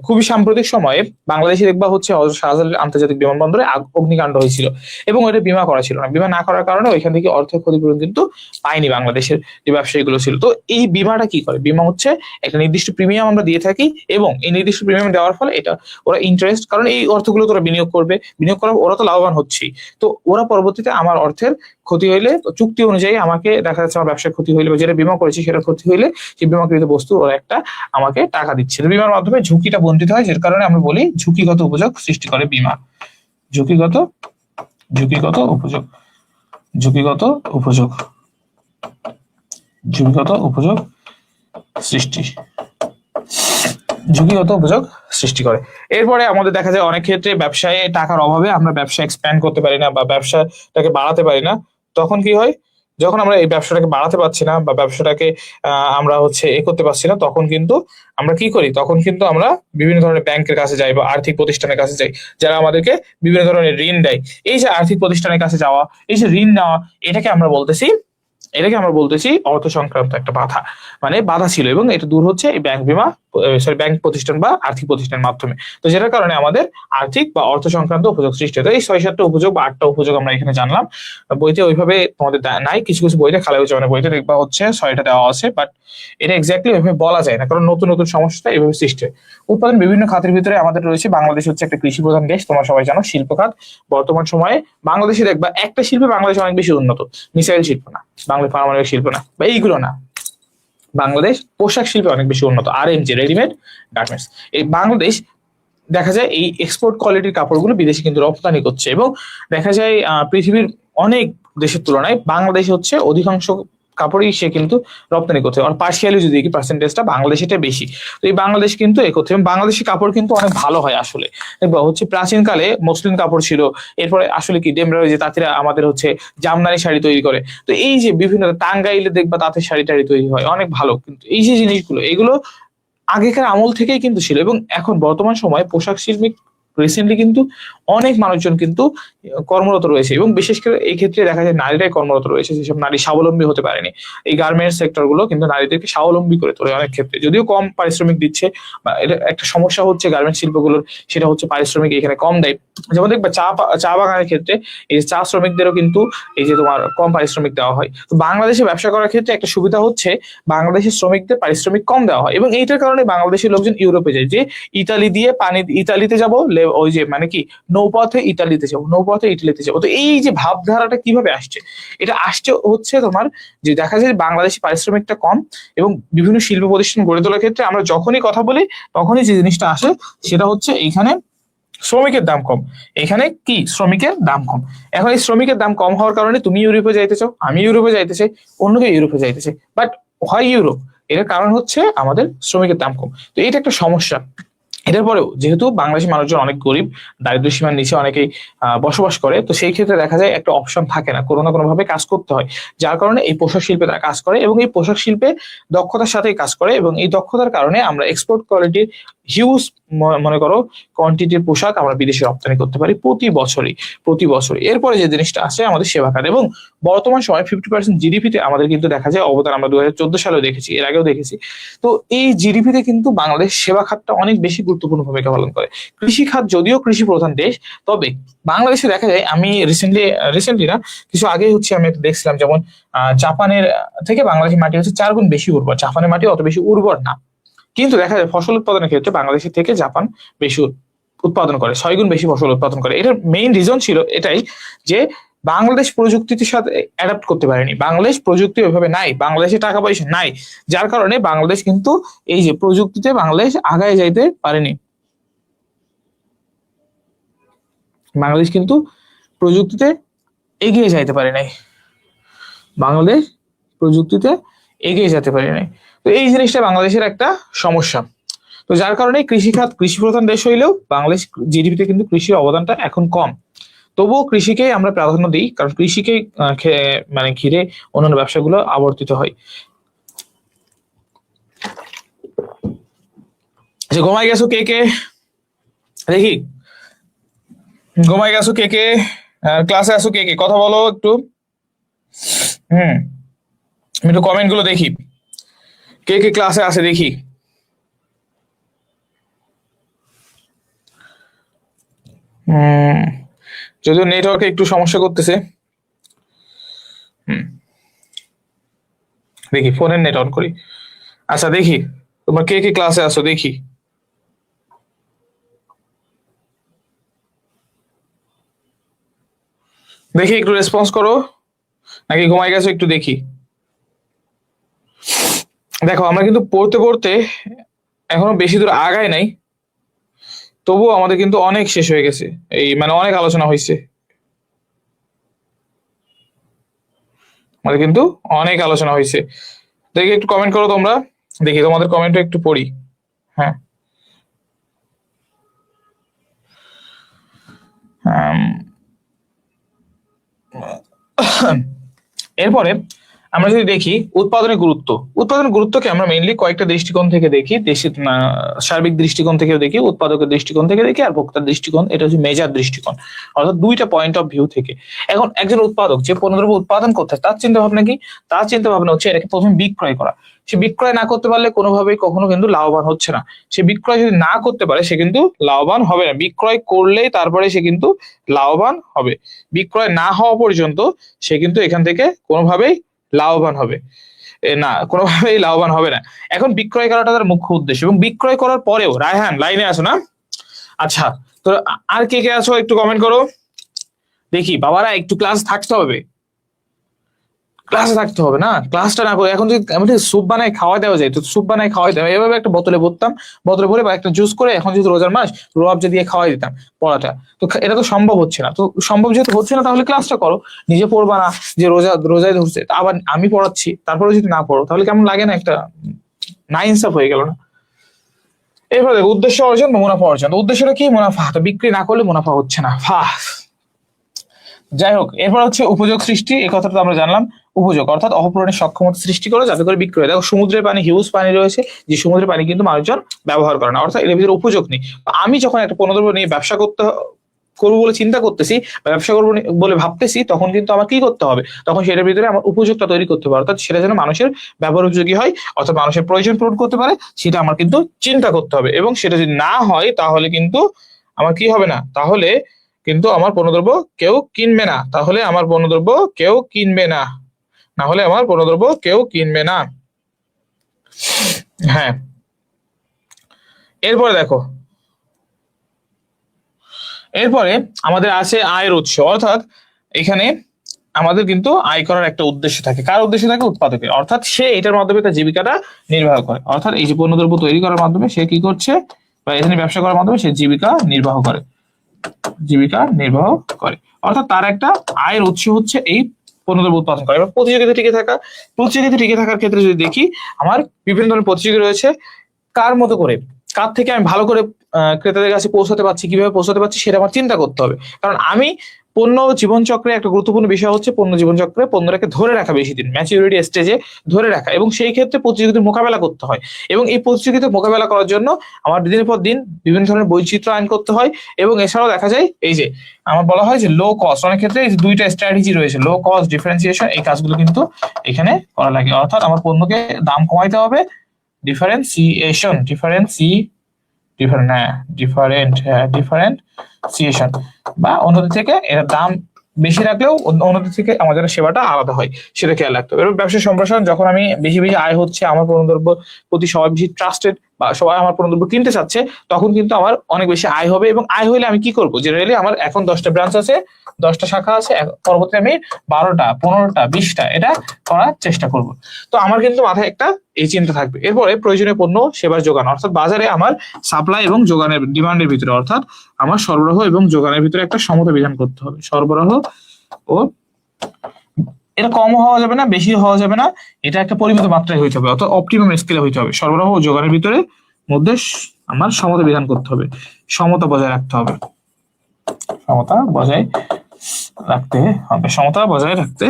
খুবই সাম্প্রতিক সময়ে বাংলাদেশে দেখবা হচ্ছে শাহজালাল আন্তর্জাতিক বিমানবন্দরে অগ্নিকাণ্ড হয়েছিল এবং ওইটা বীমা করা ছিল না। বীমা না করার কারণে ওইখান থেকে অর্থের ক্ষতিপূরণ কিন্তু পায়নি বাংলাদেশের যে ব্যবসায়ীগুলো ছিল। তো এই বীমাটা কি করে, বীমা হচ্ছে একটা নির্দিষ্ট প্রিমিয়াম আমরা দিয়ে থাকি, এবং এই নির্দিষ্ট প্রিমিয়াম দেওয়ার ফলে এটা ওরা ইন্টারেস্ট, কারণ এই অর্থগুলো তোরা বিনিয়োগ করবে, বিনিয়োগ করা ওরা তো লাভবান হচ্ছেই, তো ওরা পরবর্তীতে আমার অর্থের ক্ষতি হইলে চুক্তি অনুযায়ী আমাকে দেখা যাচ্ছে আমার ব্যবসার ক্ষতি হইলে বা যেটা বীমা করেছি সেটা ক্ষতি হইলে সেই বিমাকৃত বস্তু ওরা একটা আমাকে টাকা দিচ্ছে। বীমার মাধ্যমে ঝুঁকিটা বন্টিত হয়, যার কারণে আমরা বলি ঝুঁকিগত উপযোগ সৃষ্টি করে বীমা। ঝুঁকিগত উপযোগ, ঝুঁকিগত উপযোগ, ঝুঁকিগত উপযোগ সৃষ্টি, ঝুঁকিগত উপযোগ সৃষ্টি করে। এরপরে আমাদের দেখা যায় অনেক ক্ষেত্রে ব্যবসায় টাকার অভাবে আমরা ব্যবসা এক্সপ্যান্ড করতে পারি না বা ব্যবসাটাকে বাড়াতে পারি না। তখন কি হয়, যখন আমরা এই ব্যবসাটাকে বাড়াতে পারছি না বা ব্যবসাটাকে আমরা হচ্ছে করতে পারছি না, তখন কিন্তু আমরা কি করি, তখন কিন্তু আমরা বিভিন্ন ধরনের ব্যাংকের কাছে যাই বা আর্থিক প্রতিষ্ঠানের কাছে যাই, যারা আমাদেরকে বিভিন্ন ধরনের ঋণ দেয়। এই যে আর্থিক প্রতিষ্ঠানের কাছে যাওয়া, এই যে ঋণ নেওয়া, এটাকে আমরা বলতেছি অর্থ সংক্রান্ত একটা বাধা, মানে বাধা ছিল, এবং এটা দূর হচ্ছে এই ব্যাংক প্রতিষ্ঠান বা আর্থিক প্রতিষ্ঠানের মাধ্যমে। তো যেটার কারণে আমাদের আর্থিক বা অর্থ সংক্রান্ত উপযোগ সৃষ্টি হয়। এই 6-7টা উপযোগ বা 8টা উপযোগ আমরা এখানে জানলাম। বইতে ওইভাবে তোমাদের নাই, কিছু কিছু বইতে খালি হচ্ছে, মানে বইতে দেখবা হচ্ছে 6টা দেওয়া আছে, বাট এটা এক্স্যাক্টলি ওইভাবে বলা যায় না, কারণ নতুন নতুন সমস্যা এইভাবে সৃষ্টি হয়। উৎপাদন বিভিন্ন খাতের ভিতরে আমাদের রয়েছে, বাংলাদেশ হচ্ছে একটা কৃষি প্রধান দেশ, তোমরা সবাই জানো। শিল্প খাত, বর্তমান সময়ে বাংলাদেশে দেখবা একটা শিল্পে বাংলাদেশ অনেক বেশি উন্নত, মিসাইল শিল্প না, বাংলা পারমাণবিক শিল্প না, বা এইগুলো না, বাংলাদেশ পোশাক শিল্পে অনেক বেশি উন্নত, RMG, রেডিমেড গার্মেন্টস। এই বাংলাদেশ দেখা যায় এই এক্সপোর্ট কোয়ালিটির কাপড়গুলো বিদেশে কিন্তু রপ্তানি করছে, এবং দেখা যায় পৃথিবীর অনেক দেশের তুলনায় বাংলাদেশ হচ্ছে অধিকাংশ কাপড়ই সে কিন্তু রপ্তানি করছে, আর পার্সিয়ালি যদি কি পার্সেন্টেজটা বাংলাদেশটা বেশি। তো এই বাংলাদেশ কিন্তু এ করছে, এবং বাংলাদেশি কাপড় কিন্তু অনেক ভালো হয় আসলে। দেখবা হচ্ছে প্রাচীনকালে মসলিন কাপড় ছিল, এরপরে আসলে কি ডেমরা যে তাঁতিরা আমাদের হচ্ছে জামদানি শাড়ি তৈরি করে, তো এই যে বিভিন্ন টাঙ্গাইলে দেখবা তাঁতের শাড়ি টাড়ি তৈরি হয় অনেক ভালো, কিন্তু এই যে জিনিসগুলো এগুলো আগেকার আমল থেকেই কিন্তু ছিল, এবং এখন বর্তমান সময়ে পোশাক শিল্পী রিসেন্টলি কিন্তু অনেক মানুষজন কিন্তু কর্মরত রয়েছে, এবং বিশেষ করে এই ক্ষেত্রে দেখা যায় নারীরাই কর্মরত রয়েছে, যেসব নারী স্বাবলম্বী হতে পারেনি। এই গার্মেন্টস সেক্টর গুলো কিন্তু নারীদেরকে স্বাবলম্বী করে তোলে অনেক ক্ষেত্রে, যদিও কম পারিশ্রমিক দিচ্ছে, বা এটা একটা সমস্যা হচ্ছে গার্মেন্টস শিল্পগুলোর, সেটা হচ্ছে পারিশ্রমিক এখানে কম দেয়। যেমন দেখবা চা বাগানের ক্ষেত্রে এই চা শ্রমিকদেরও কিন্তু এই যে তোমার কম পারিশ্রমিক দেওয়া হয়। তো বাংলাদেশে ব্যবসা করার ক্ষেত্রে একটা সুবিধা হচ্ছে বাংলাদেশের শ্রমিকদের পারিশ্রমিক কম দেওয়া হয়, এবং এইটার কারণে বাংলাদেশের লোকজন ইউরোপে যায়, যে ইতালি দিয়ে ইতালিতে যাবো, ওই যে মানে কি নৌপথে ইতালিতে যাবো, নৌপথে ইটালিতে যাবো। তো এই যে ভাবধারাটা কিভাবে আসছে, এটা আসছে হচ্ছে তোমার যে দেখা যায় বাংলাদেশি পারিশ্রমিকটা কম, এবং বিভিন্ন শিল্প প্রতিষ্ঠান গড়ে তোলার ক্ষেত্রে আমরা যখনই কথা বলি তখনই যে জিনিসটা আসে সেটা হচ্ছে এইখানে শ্রমিকের দাম কম। এখানে কি শ্রমিকের দাম কম, এখন এই শ্রমিকের দাম কম হওয়ার কারণে তুমি ইউরোপে যাইতে চাও, আমি ইউরোপে যাইতে চাই, অন্য কেউ ইউরোপে যাইতে চাই, বাট হয় ইউরোপ, এটার কারণ হচ্ছে আমাদের শ্রমিকের দাম কম। তো এটা একটা সমস্যা। এটার পরেও যেহেতু বাংলাদেশি মানুষজন অনেক গরিব, দারিদ্র সীমার নিচে অনেকেই বসবাস করে, তো সেই ক্ষেত্রে দেখা যায় একটা অপশন থাকে না, কোনো না কোনো ভাবে কাজ করতে হয়, যার কারণে এই পোশাক শিল্পে তারা কাজ করে, এবং এই পোশাক শিল্পে দক্ষতার সাথেই কাজ করে, এবং এই দক্ষতার কারণে আমরা এক্সপোর্ট কোয়ালিটির হিউজ মনে করো কোয়ান্টিটির পোশাক আমরা বিদেশে রপ্তানি করতে পারি প্রতি বছরই। এরপরে যে জিনিসটা আসে আমাদের সেবা খাত, এবং বর্তমান সময় 50% জিডিপিতে আমাদের কিন্তু দেখা যায় অবদান, আমরা 2014 সালেও দেখেছি, এর আগেও দেখেছি। তো এই জিডিপিতে কিন্তু বাংলাদেশ সেবা খাতটা অনেক বেশি গুরুত্বপূর্ণ ভূমিকা পালন করে। কৃষি খাত যদিও কৃষি প্রধান দেশ, তবে বাংলাদেশে দেখা যায়, আমি রিসেন্টলি না কিছু আগে হচ্ছে আমি দেখছিলাম, যেমন জাপানের থেকে বাংলাদেশের মাটি হচ্ছে 4 গুণ বেশি উর্বর, জাপানের মাটি অত বেশি উর্বর না, কিন্তু দেখা যায় ফসল উৎপাদনের ক্ষেত্রে বাংলাদেশের থেকে জাপান বেশি উৎপাদন করে, 6 গুণ বেশি ফসল উৎপাদন করে। এটার মেইন রিজন ছিল এটাই যে বাংলাদেশ প্রযুক্তির সাথে অ্যাডাপ্ট করতে পারেনি। বাংলাদেশ প্রযুক্তি ওইভাবে নাই, বাংলাদেশে টাকা পয়সা নাই, যার কারণে বাংলাদেশ কিন্তু এই যে প্রযুক্তিতে বাংলাদেশ আগায় যাইতে পারেনি। বাংলাদেশ কিন্তু প্রযুক্তিতে এগিয়ে যাইতে পারে নাই, বাংলাদেশ প্রযুক্তিতে এগিয়ে যেতে পারে নাই। তো এই জিনিসটা বাংলাদেশের একটা সমস্যা। তো যার কারণে কৃষিখাত, কৃষি প্রধান দেশ হইলেও বাংলাদেশ জিডিপিতে কিন্তু কৃষির অবদানটা এখন কম। তবুও কৃষিকে আমরা প্রাধান্য দিই, কারণ কৃষিকে মানে ঘিরে অন্যান্য ব্যবসাগুলো আবর্তিত হয়। আচ্ছা, ঘুমাই গেছো কে কে? দেখি ঘুমাই গেছো কে কে? ক্লাসে আসো কে কে? কথা বলো একটু। আমি একটু কমেন্ট গুলো দেখি, কে কে ক্লাসে আসে দেখি। যদিও নেটওয়ার্কে একটু সমস্যা করতেছে। দেখি ফোনের নেট অন করি। আচ্ছা দেখি তোমরা কে কে ক্লাসে আসো দেখি। দেখি একটু রেসপন্স করো, নাকি ঘুমাই গেছো একটু দেখি। দেখো আমরা কিন্তু পড়তে পড়তে এখনো বেশি দূর আগায় নাই, তবুও আমাদের কিন্তু অনেক শেষ হয়ে গেছে, এই মানে অনেক আলোচনা হয়েছে, আমাদের কিন্তু অনেক আলোচনা হয়েছে। দেখি একটু কমেন্ট করো তোমরা, দেখি তোমাদের কমেন্টটা একটু পড়ি। হ্যাঁ, এরপরে আমরা যদি দেখি উৎপাদনের গুরুত্ব, উৎপাদনের গুরুত্বকে আমরা মেইনলি কয়েকটা দৃষ্টিকোণ থেকে দেখি। দেশের সার্বিক দৃষ্টিকোণ থেকেও দেখি, উৎপাদকের দৃষ্টিকোণ থেকে দেখি, আর ভোক্তার দৃষ্টিকোণ, এটা হচ্ছে মেজার দৃষ্টিকোণ, অর্থাৎ দুইটা পয়েন্ট অফ ভিউ থেকে। এখন একজন উৎপাদক যে পণ্যদ্রব্য উৎপাদন করতে, তার চিন্তা ভাবনা কি? তার চিন্তা ভাবনা হচ্ছে এটাকে প্রথমে বিক্রয় করা। সে বিক্রয় না করতে পারলে কোনোভাবেই কখনো কিন্তু লাভবান হচ্ছে না। সে বিক্রয় যদি না করতে পারে সে কিন্তু লাভবান হবে না। বিক্রয় করলেই তারপরে সে কিন্তু লাভবান হবে। বিক্রয় না হওয়া পর্যন্ত সে কিন্তু এখান থেকে কোনোভাবেই লাভবান হবে না, কোনোভাবেই লাভবান হবে না। এখন বিক্রয় করাটা তার মুখ্য উদ্দেশ্য, এবং বিক্রয় করার পরেও, রায়হান লাইনে আছো না? আচ্ছা, তো আর কে কে আছো একটু কমেন্ট করো দেখি। বাবারা একটু ক্লাস থাকতে হবে, ক্লাসে থাকতে হবে না, ক্লাসটা না করে এখন যদি আমাদের স্যুপ বানায় খাওয়া দেওয়া যায়, তো স্যুপ বানায় খাওয়াই দেওয়া, এভাবে একটা বোতলে ভরতাম, বোতলে ভরে বা একটা জুস করে, এখন যেহেতু রোজার মাস রুয়াবজা দিয়ে খাওয়াই দিতাম পড়াটা। তো এটা তো সম্ভব হচ্ছে না। তো সম্ভব যেহেতু হচ্ছে না, তাহলে ক্লাসটা করো, নিজে পড়বা না যে রোজায় ধরছে, আবার আমি পড়াচ্ছি তারপরে যদি না পড়ো তাহলে কেমন লাগে না? একটা না ইনসাফ হয়ে গেল না? এরপরে দেখো উদ্দেশ্য অর্জন বা মুনাফা অর্জন। উদ্দেশ্যটা কি? মুনাফা। তো বিক্রি না করলে মুনাফা হচ্ছে না। যাই হোক, এরপর হচ্ছে উপযোগ সৃষ্টি। এই কথাটা তো আমরা জানলাম। উপযোগ অর্থাৎ অপূরণের সক্ষমতা সৃষ্টি করে যাতে করে বিক্রয়। দেখো সমুদ্রের পানি, হিউজ পানি রয়েছে, যে সমুদ্রের পানি কিন্তু মানুষজন ব্যবহার করে না, অর্থাৎ এর ভিতরে উপযোগ নেই। আমি যখন একটা পণ্যদ্রব্য নিয়ে ব্যবসা করবো বলে চিন্তা করতেছি বা ব্যবসা করবো বলে ভাবতেছি, তখন কিন্তু আমার কি করতে হবে? তখন সেটার ভিতরে আমার উপযোগটা তৈরি করতে হবে, অর্থাৎ সেটা যেন মানুষের ব্যবহার উপযোগী হয়, অর্থাৎ মানুষের প্রয়োজন পূরণ করতে পারে, সেটা আমার কিন্তু চিন্তা করতে হবে। এবং সেটা যদি না হয় তাহলে কিন্তু আমার কি হবে না, তাহলে কিন্তু আমার পণ্যদ্রব্য কেউ কিনবে না, তাহলে আমার পণ্যদ্রব্য কেউ কিনবে না, না হলে আমার পণ্যদ্রব্য কেউ কিনবে না। হ্যাঁ, এরপরে দেখো, এরপরে আমাদের আছে আয়ের উৎস, অর্থাৎ এখানে আমাদের কিন্তু আয় করার একটা উদ্দেশ্য থাকে। কার উদ্দেশ্য থাকে? উৎপাদকের, অর্থাৎ সে এটার মাধ্যমে তার জীবিকাটা নির্বাহ করে। অর্থাৎ এই যে পণ্যদ্রব্য তৈরি করার মাধ্যমে সে কি করছে, বা এখানে ব্যবসা করার মাধ্যমে সে জীবিকা নির্বাহ করে, জীবিকা নির্বাহ করে। অর্থাৎ তার একটা আয়ের উৎস হচ্ছে এই পণ্যদ্রব্য উৎপাদন করা। এবার প্রতিযোগিতা টিকে থাকা, প্রতিযোগিতা টিকে থাকার ক্ষেত্রে যদি দেখি, আমার বিভিন্ন ধরনের প্রতিযোগী রয়েছে। কার মতো করে, কার থেকে আমি ভালো করে ক্রেতাদের কাছে পৌঁছাতে পারছি, কিভাবে পৌঁছাতে পারছি, সেটা আমার চিন্তা করতে হবে। কারণ আমি পণ্য জীবনচক্রে একটা গুরুত্বপূর্ণ বিষয় হচ্ছে পণ্য জীবনচক্রে পণ্যটাকে ধরে রাখা, বেশি দিন ম্যাচিউরিটি স্টেজে ধরে রাখা, এবং সেই ক্ষেত্রে প্রতিযোগিতার মোকাবেলা করতে হয়। এবং এই প্রতিযোগিতার মোকাবেলা করার জন্য আমার দিনের পর দিন বিভিন্ন ধরনের বৈচিত্র্য আইন করতে হয়। এবং এছাড়াও দেখা যায় এই যে আমার বলা হয় যে লো কস্ট, অনেক ক্ষেত্রে এই যে দুইটা স্ট্র্যাটেজি রয়েছে, লো কস্ট, ডিফারেন্সিয়েশন, এই কাজগুলো কিন্তু এখানে করা লাগে। অর্থাৎ আমার পণ্যকে দাম কমাইতে হবে, ডিফারেন্সিয়েশন, ডিফারেন্সিয়েশন, বা অন্যদের থেকে এর দাম বেশি রাখলেও অন্যদের থেকে আমাদের সেবাটা আলাদা হয়, সেটা খেয়াল রাখতে হবে। এবং ব্যবসা সম্প্রসারণ, যখন আমি বেশি বেশি আয় হচ্ছে, আমার পণ্যদ্রব্য প্রতি সবাই বেশি ট্রাস্টেড বা সবাই আমার পণ্যদ্রব্য কিনতে চাচ্ছে, তখন কিন্তু আমার অনেক বেশি আয় হবে। এবং আয় হলে আমি কি করব, জেনারেলি আমার এখন 10টা ব্রাঞ্চ আছে, 10টা শাখা আছে, পরবর্তী আমি 12টা 15টা 20টা এটা করার চেষ্টা করব। তো আমার কিন্তু মাথায় একটা এই চিন্তা থাকবে। এরপরে প্রয়োজনীয় পণ্য সেবার যোগান, অর্থাৎ বাজারে আমার সাপ্লাই এবং যোগানের ডিমান্ডের ভিতরে, অর্থাৎ আমার সরবরাহ এবং যোগানের ভিতরে একটা সমতা বিধান করতে হবে। সরবরাহ ও, এটা কম হওয়া যাবে না, বেশি হওয়া যাবে না, এটা একটা পরিমিত মাত্রায় হইতে হবে, অর্থাৎ অপটিমাম স্কেলে হইতে হবে। সরবরাহ ও যোগানের ভিতরে মধ্যে আমার সমতা বিধান করতে হবে, সমতা বজায় রাখতে হবে, সমতা বজায় রাখতে হবে, সমতা বজায় রাখতে।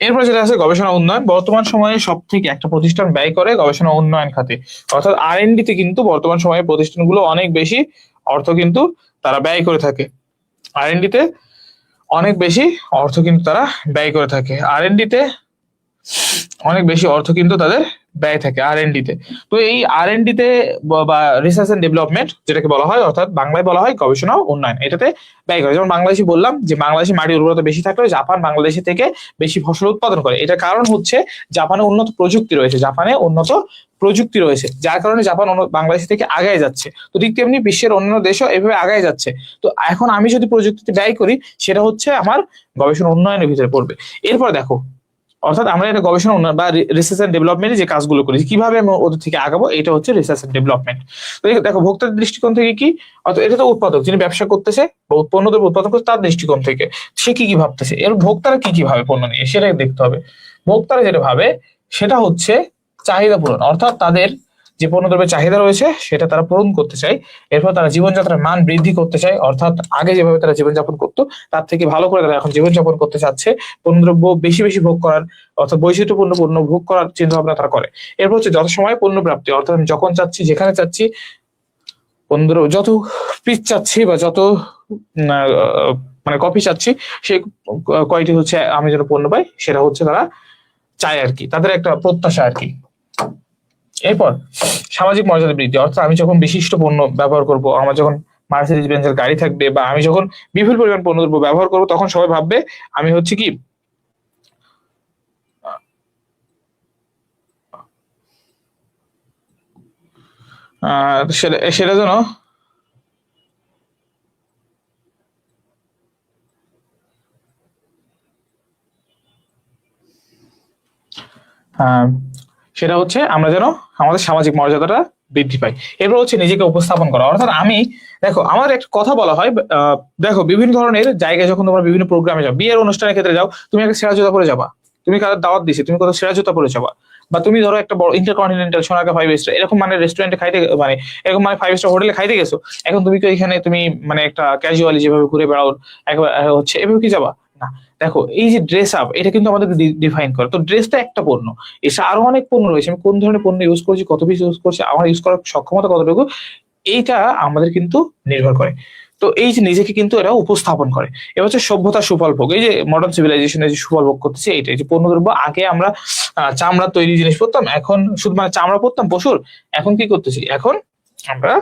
এরপর যেটা আছে গবেষণা উন্নয়ন। বর্তমান সময়ে সব থেকে একটা প্রতিষ্ঠান ব্যয় করে গবেষণা উন্নয়ন খাতে, অর্থাৎ R&D তে কিন্তু বর্তমান সময়ে প্রতিষ্ঠানগুলো অনেক বেশি অর্থ কিন্তু তারা ব্যয় করে থাকে। R&D তে অনেক বেশি অর্থ কিন্তু তারা ব্যয় করে থাকে। R&D তে অনেক বেশি অর্থ কিন্তু তাদের ব্যয় থাকে R&D তে। তো এই R&D তে বা রিসার্চ এন্ড ডেভেলপমেন্ট যেটাকে বলা হয়, অর্থাৎ বাংলায় বলা হয় গবেষণা উন্নয়ন, এটাতে ব্যয় করে। যেমন বাংলাদেশে বললাম যে বাংলাদেশে মাটির উর্বরতা বেশি থাকলেও জাপান বাংলাদেশে থেকে বেশি ফসল উৎপাদন করে। এটার কারণ হচ্ছে জাপানে উন্নত প্রযুক্তি রয়েছে, জাপানে উন্নত প্রযুক্তি রয়েছে, যার কারণে জাপান বাংলাদেশ থেকে আগায় যাচ্ছে। তো ঠিক তেমনি বিশ্বের অন্যান্য দেশও এভাবে আগায় যাচ্ছে। তো এখন আমি যদি প্রযুক্তিতে ব্যয় করি, সেটা হচ্ছে আমার গবেষণা উন্নয়নের ভিতরে পড়বে। এরপর দেখো, অর্থাৎ আমরা এটা গবেষণা উন্নয়ন বা রিসার্চ এন্ড ডেভেলপমেন্টে যে কাজগুলো করি, কিভাবে আমি ওদের থেকে আগাবো, এটা হচ্ছে রিসার্চ এন্ড ডেভেলপমেন্ট। তো দেখো ভোক্তার দৃষ্টিকোণ থেকে কি, অর্থাৎ এটা তো উৎপাদক যিনি ব্যবসা করতেছে বা পণ্যদ্রব্য উৎপাদন করছে তার দৃষ্টিকোণ থেকে সে কি কি ভাবতেছে, এর ভোক্তারা কি কি ভাবে পণ্য নিয়ে, সেটাই দেখতে হবে। ভোক্তারা যেটা ভাবে সেটা হচ্ছে চাহিদা পূরণ, অর্থাৎ তাদের যে পণ্যদ্রব্যের চাহিদা রয়েছে সেটা তারা পূরণ করতে চায়। এরপর তারা জীবনযাত্রার মান বৃদ্ধি করতে চায়, অর্থাৎ আগে যেভাবে তারা জীবনযাপন করতো তার থেকে ভালো করে তারা এখন জীবনযাপন করতে চাচ্ছে, পণ্যদ্রব্য বেশি বেশি ভোগ করার, অর্থাৎ বৈচিত্র্যপূর্ণ পণ্য ভোগ করার চিন্তা ভাবনা তারা করে। এরপর হচ্ছে যত সময় পণ্য প্রাপ্তি, অর্থাৎ আমি যখন চাচ্ছি যেখানে চাচ্ছি পণ্যদ্রব্য, যত পিস চাচ্ছি বা যত মানে কপি চাচ্ছি, সেই কয়টি হচ্ছে আমি যেন পণ্য পাই, সেটা হচ্ছে তারা চায় আর কি, তাদের একটা প্রত্যাশা আর কি। এরপর সামাজিক মর্যাদা বৃদ্ধি, অর্থাৎ আমি যখন বিশিষ্ট পণ্য ব্যবহার করব, আমার যখন মার্সিডিজ বেঞ্জের গাড়ি থাকবে বা আমি যখন বিপুল পরিমাণ পণ্যদ্রব্য ব্যবহার করবো, তখন সবাই ভাববে আমি হচ্ছে কি সেটা যেন সেটা হচ্ছে আমরা যেন আমাদের সামাজিক মর্যাদাটা বৃদ্ধি পাই। এরপর হচ্ছে নিজেকে উপস্থাপন করা, অর্থাৎ আমি দেখো আমার একটা কথা বলা হয়, দেখো বিভিন্ন ধরনের জায়গায় যখন তোমরা বিভিন্ন প্রোগ্রামে যাও, বিয়ের অনুষ্ঠানের ক্ষেত্রে যাও, তুমি একটা সেরা জুতা পরে যাবা, তুমি কারোর দাওয়াত দিছে, তুমি কোথাও সেরা জুতা পরে যাবা, বা তুমি ধরো একটা বড় ইন্টারকন্টিনেন্টাল সোনারগাঁ 5 স্টার এরকম মানে রেস্টুরেন্টে খাইতে, মানে এরকম মানে 5 স্টার হোটেলে খাইতে গেছো, এখন তুমি কি এখানে তুমি মানে একটা ক্যাজুয়ালি যেভাবে ঘুরে বেড়াও একবার হচ্ছে এভাবে কি যাবা না। দেখো এই যে ড্রেস আপ, এটা কিন্তু আমাদের ডিফাইন করে। তো ড্রেসটা একটা পণ্য, এসে আরো অনেক পণ্য রয়েছে, আমি কোন ধরনের পণ্য ইউজ করছি, কত পিস ইউজ করছি, আমার ইউজ করার সক্ষমতা কতটুকু, এইটা আমাদের কিন্তু নির্ভর করে। তো এই যে নিজেকে কিন্তু এরা উপস্থাপন করে। এবার হচ্ছে সভ্যতার সুফল ভোগ, এই যে মডার্ন সিভিলাইজেশনের যে সুফল ভোগ করতেছে এইটাই, যে পণ্যদ্রব্য আগে আমরা চামড়ার তৈরি জিনিস পরতাম, এখন শুধু মানে চামড়া পরতাম পশুর, এখন কি করতেছি, এখন আমরা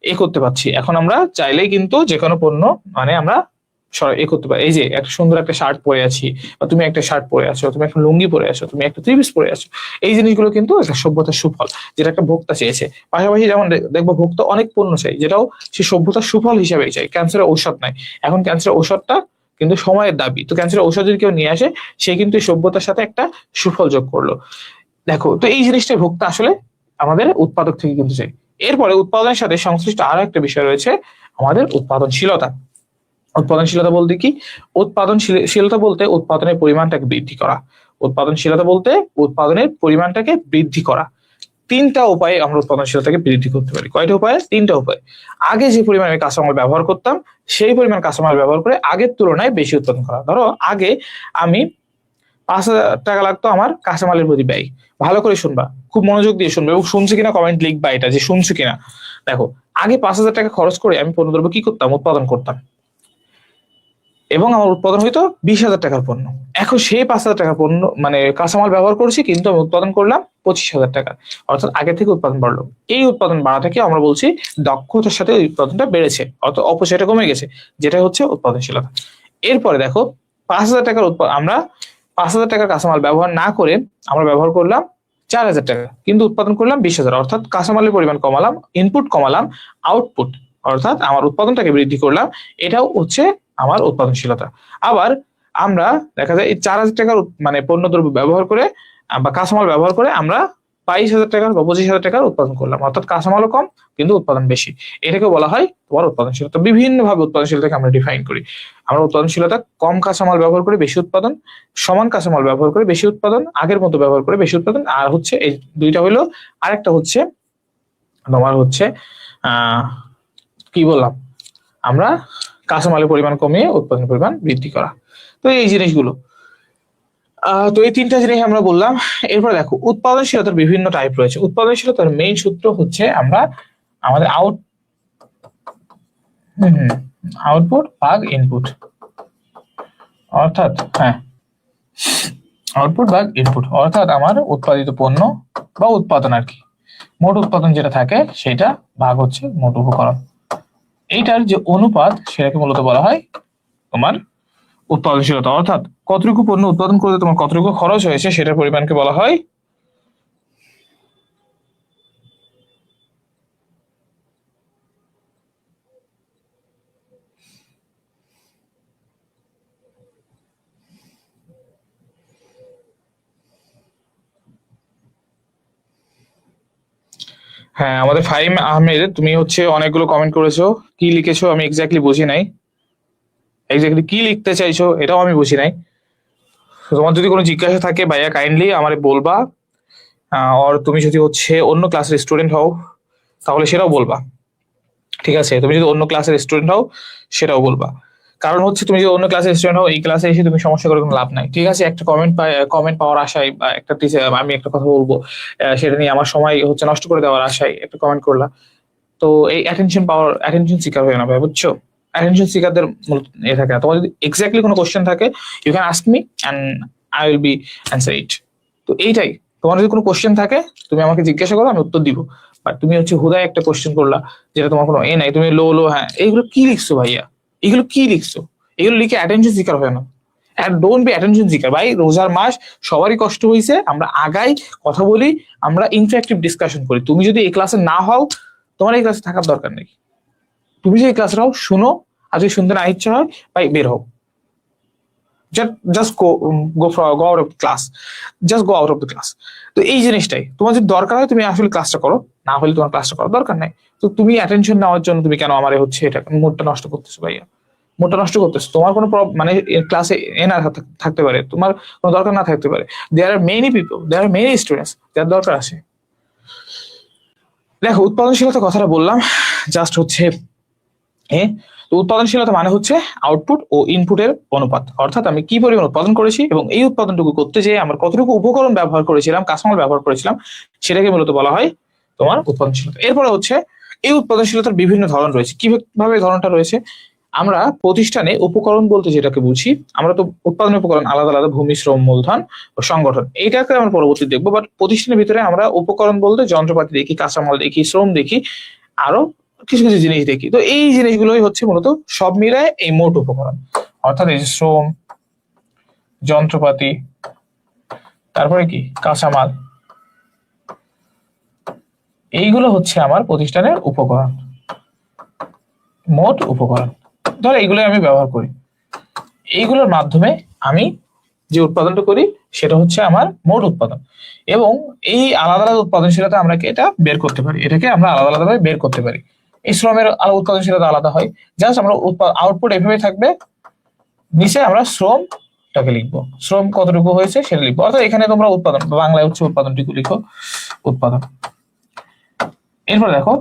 করতে পারছি, এখন আমরা চাইলেই কিন্তু যে কোনো পণ্য মানে আমরা করতে পারি। এই যে একটা সুন্দর একটা শার্ট পরে আছি, বা তুমি একটা শার্ট পরে আছো, তুমি একটা লুঙ্গি পরে আছো, তুমি একটা থ্রি পিস পরে আছো, এই জিনিসগুলো কিন্তু একটা সভ্যতার সুফল, যেটা একটা ভোক্তা চেয়েছে। পাশাপাশি যেমন দেখবো ভোক্তা অনেক পণ্য চাই, যেটাও সে সভ্যতার সুফল হিসেবেই চাই। ক্যান্সারের ঔষধ নাই, এখন ক্যান্সারের ঔষধটা কিন্তু সময়ের দাবি, তো ক্যান্সারের ঔষধ যদি কেউ নিয়ে আসে, সে কিন্তু এই সভ্যতার সাথে একটা সুফল যোগ করলো। দেখো তো এই জিনিসটাই ভোক্তা আসলে আমাদের উৎপাদক থেকে কিন্তু চাই। এরপরে উৎপাদনের সাথে সংশ্লিষ্ট আরো একটা বিষয় রয়েছে, আমাদের উৎপাদনশীলতা। উৎপাদনশীলতা বলতে কি, উৎপাদনশীলতা বলতে উৎপাদনের পরিমাণটাকে বৃদ্ধি করা, উৎপাদনশীলতা বলতে উৎপাদনের পরিমাণটাকে বৃদ্ধি করা। তিনটা উপায়ে আমরা উৎপাদনশীলতাকে বৃদ্ধি করতে পারি। কয়টা উপায়? তিনটা উপায়। আগে যে পরিমাণে কাঁচামাল ব্যবহার করতাম, সেই পরিমাণ কাঁচামাল ব্যবহার করে আগের তুলনায় বেশি উৎপাদন করা। ধরো আগে আমি 5,000 টাকা লাগতো আমার কাঁচামালের প্রতি ব্যয়। ভালো করে শুনবা, খুব মনোযোগ দিয়ে শুনবে, এবং শুনছো কিনা কমেন্ট লিখবা এটা যে শুনছো কিনা। দেখো আগে 5,000 টাকা খরচ করে আমি পণ্যদ্রব্য কি করতাম, উৎপাদন করতাম, এবং আমার উৎপাদন হইতো 20,000 টাকার পণ্য। এখন সেই 5,000 টাকার পণ্য মানে কাঁচামাল ব্যবহার করছি, কিন্তু আমি উৎপাদন করলাম 25,000 টাকা, অর্থাৎ আগে থেকে উৎপাদন বাড়লো। এই উৎপাদন বাড়াটাকে আমরা বলছি দক্ষতার সাথে উৎপাদনটা বেড়েছে, অর্থাৎ অপচয়টা কমে গেছে, যেটা হচ্ছে উৎপাদনশীলতা। এরপরে দেখো 5,000 টাকার আমরা 5,000 টাকার কাঁচামাল ব্যবহার না করে আমরা ব্যবহার করলাম 4,000 টাকা, কিন্তু উৎপাদন করলাম 20,000, অর্থাৎ কাঁচামালের পরিমাণ কমালাম, ইনপুট কমালাম, আউটপুট অর্থাৎ আমার উৎপাদনটাকে বৃদ্ধি করলাম, এটাও হচ্ছে আমার উৎপাদনশীলতা। আবার আমরা দেখা যায় এই 4,000 টাকার মানে পণ্যদ্রব্য ব্যবহার করে বা কাঁচামাল ব্যবহার করে আমরা 22,000 টাকার বা 25,000 টাকার উৎপাদন করলাম, অর্থাৎ কাঁচামালও কম কিন্তু উৎপাদন বেশি। এটাকে বলা হয় তোমার উৎপাদনশীলতা। বিভিন্ন ভাবে উৎপাদনশীলতাকে আমরা ডিফাইন করি। আমরা উৎপাদনশীলতা কম কাঁচামাল ব্যবহার করে বেশি উৎপাদন, সমান কাঁচামাল ব্যবহার করে বেশি উৎপাদন, আগের মতো ব্যবহার করে বেশি উৎপাদন, আর হচ্ছে এই দুইটা হইলো। আরেকটা হচ্ছে তোমার হচ্ছে কি বললাম, আমরা কাঁচামালের পরিমাণ কমিয়ে উৎপাদনের পরিমাণ বৃদ্ধি করা। তো এই জিনিসগুলো, তো এই তিনটা জিনিস আমরা বললাম। এরপর দেখো উৎপাদনশীলতার বিভিন্ন টাইপ রয়েছে। উৎপাদনশীলতার মেইন সূত্র হচ্ছে আমরা আমাদের আউটপুট ভাগ ইনপুট, অর্থাৎ আউটপুট ভাগ ইনপুট, অর্থাৎ আমার উৎপাদিত পণ্য বা উৎপাদন আর কি, মোট উৎপাদন যেটা থাকে সেটা ভাগ হচ্ছে মোট উপকরণ। এইটার যে অনুপাত সেটাকে মূলত বলা হয় তোমার উৎপাদনশীলতা। অর্থাৎ কতটুকু পণ্য উৎপাদন করতে তোমার কতটুকু খরচ হয়েছে সেটার পরিমাণকে বলা হয় হ্যাঁ। আমাদের ফাহিম আহমেদ, তুমি হচ্ছে অনেকগুলো কমেন্ট করেছো, কি লিখেছো আমি এক্স্যাক্টলি বুঝি নাই, এক্স্যাক্টলি কি লিখতে চাইছো এটাও আমি বুঝি নাই। তোমার যদি কোনো জিজ্ঞাসা থাকে ভাইয়া কাইন্ডলি আমারে বলবা, আর তুমি যদি হচ্ছে অন্য ক্লাসের স্টুডেন্ট হও তাহলে সেটাও বলবা, ঠিক আছে? তুমি যদি অন্য ক্লাসের স্টুডেন্ট হও সেটাও বলবা, কারণ হচ্ছে তুমি যদি অন্য ক্লাসের স্টুডেন্ট হও এই ক্লাসে এসে তুমি সমস্যা করে কোনো লাভ নাই, ঠিক আছে? একটা কমেন্ট পাওয়ার আশায় বা একটা টিচার আমি একটা কথা বলবো সেটা নিয়ে আমার সময় হচ্ছে নষ্ট করে দেওয়ার আশায় একটা কমেন্ট করলা, তো এই অ্যাটেনশন সিকার হয়ে না ভাই, বুঝছো? অ্যাটেনশন সিকারদের এ থাকে না। তোমার যদি এক্স্যাক্টলি কোনো কোশ্চেন থাকে you can ask me and I will be answer it. তো এইটাই, তোমার যদি কোনো কোশ্চেন থাকে তুমি আমাকে জিজ্ঞাসা করো, আমি উত্তর দিব। বাট তুমি হচ্ছে হুদায় একটা কোশ্চেন করলা যেটা তোমার কোনো নাই, তুমি লো লো হ্যাঁ এইগুলো কি লিখছো ভাইয়া, এগুলো কি লিখছো, এগুলো লিখে অ্যাটেনশন সিকার হয় না। ডোন্ট বি অ্যাটেনশন সিকার ভাই। রোজার মাস, সবারই কষ্ট হয়েছে, আমরা আগাই, কথা বলি, আমরা ইন্টারেক্টিভ ডিসকাশন করি। তুমি যদি এই ক্লাসে না হও তোমার এই ক্লাসে থাকার দরকার নেই। তুমি যে এই ক্লাসে হও শুনো, আর যদি শুনতে না ইচ্ছা হয় ভাই বের হও, just go out of class, just go out of the class. তো এই জিনিসটাই তোমার যদি দরকার হয় তুমি আসলে ক্লাসটা করো, না হলে তোমার ক্লাসটা করার দরকার নাই। তো তুমি অ্যাটেনশন নেওয়ার জন্য তুমি কেন আমার হচ্ছে এটা মুডটা নষ্ট করতেছো ভাইয়া, মুডটা নষ্ট করতেছো। তোমার কোনো মানে ক্লাসে এনার থাকতে পারে, তোমার কোনো দরকার না থাকতে পারে। There are many people, there are many students যার দরকার আছে। দেখো উৎপাদনশীলতা কথাটা বললাম জাস্ট হচ্ছে তো উৎপাদনশীলতা মানে হচ্ছে আউটপুট ও ইনপুটের অনুপাত, অর্থাৎ আমি কি পরিমাণ উৎপাদন করেছি এবং এই উৎপাদনটুকু করতে যেয়ে আমার কতটুকু উপকরণ ব্যবহার করেছিলাম, কাঁচামাল ব্যবহার করেছিলাম, সেটাকে মূলত বলা হয় তোমার উৎপাদনশীলতা। এরপরে হচ্ছে এই উৎপাদনশীলতার বিভিন্ন ধরন রয়েছে। কিভাবে ধরনটা রয়েছে, আমরা প্রতিষ্ঠানে উপকরণ বলতে যেটাকে বুঝি, আমরা তো উৎপাদন উপকরণ আলাদা আলাদা, ভূমি, শ্রম, মূলধন ও সংগঠন, এইটাকে আমরা পরবর্তী দেখবো। বাট প্রতিষ্ঠানের ভিতরে আমরা উপকরণ বলতে যন্ত্রপাতি দেখি, কাঁচামাল দেখি, শ্রম দেখি, আরো কিছু কিছু জিনিস দেখি। তো এই জিনিসগুলোই হচ্ছে মূলত সব মিলায় এই মোট উপকরণ, অর্থাৎ এই যে শ্রম, যন্ত্রপাতি, তারপরে কি কাঁচামাল, এইগুলো হচ্ছে আমার প্রতিষ্ঠানের উপকরণ, মোট উপকরণ। ধর এইগুলো আমি ব্যবহার করি, এইগুলোর মাধ্যমে আমি যে উৎপাদনটা করি সেটা হচ্ছে আমার মোট উৎপাদন। এবং এই আলাদা আলাদা উৎপাদনশীলতা আমরা এটা বের করতে পারি, এটাকে আমরা আলাদা আলাদা ভাবে বের করতে পারি। এই শ্রমের উৎপাদনশীলতা আলাদা হয়, জাস্ট আমরা আউটপুট এভাবে থাকবে, নিচে আমরা শ্রমটাকে লিখবো, শ্রম কতটুকু হয়েছে সেটা লিখবো। অর্থাৎ এখানে তোমরা উৎপাদন, বাংলায় হচ্ছে উৎপাদনটুকু লিখো, উৎপাদন। এরপর দেখো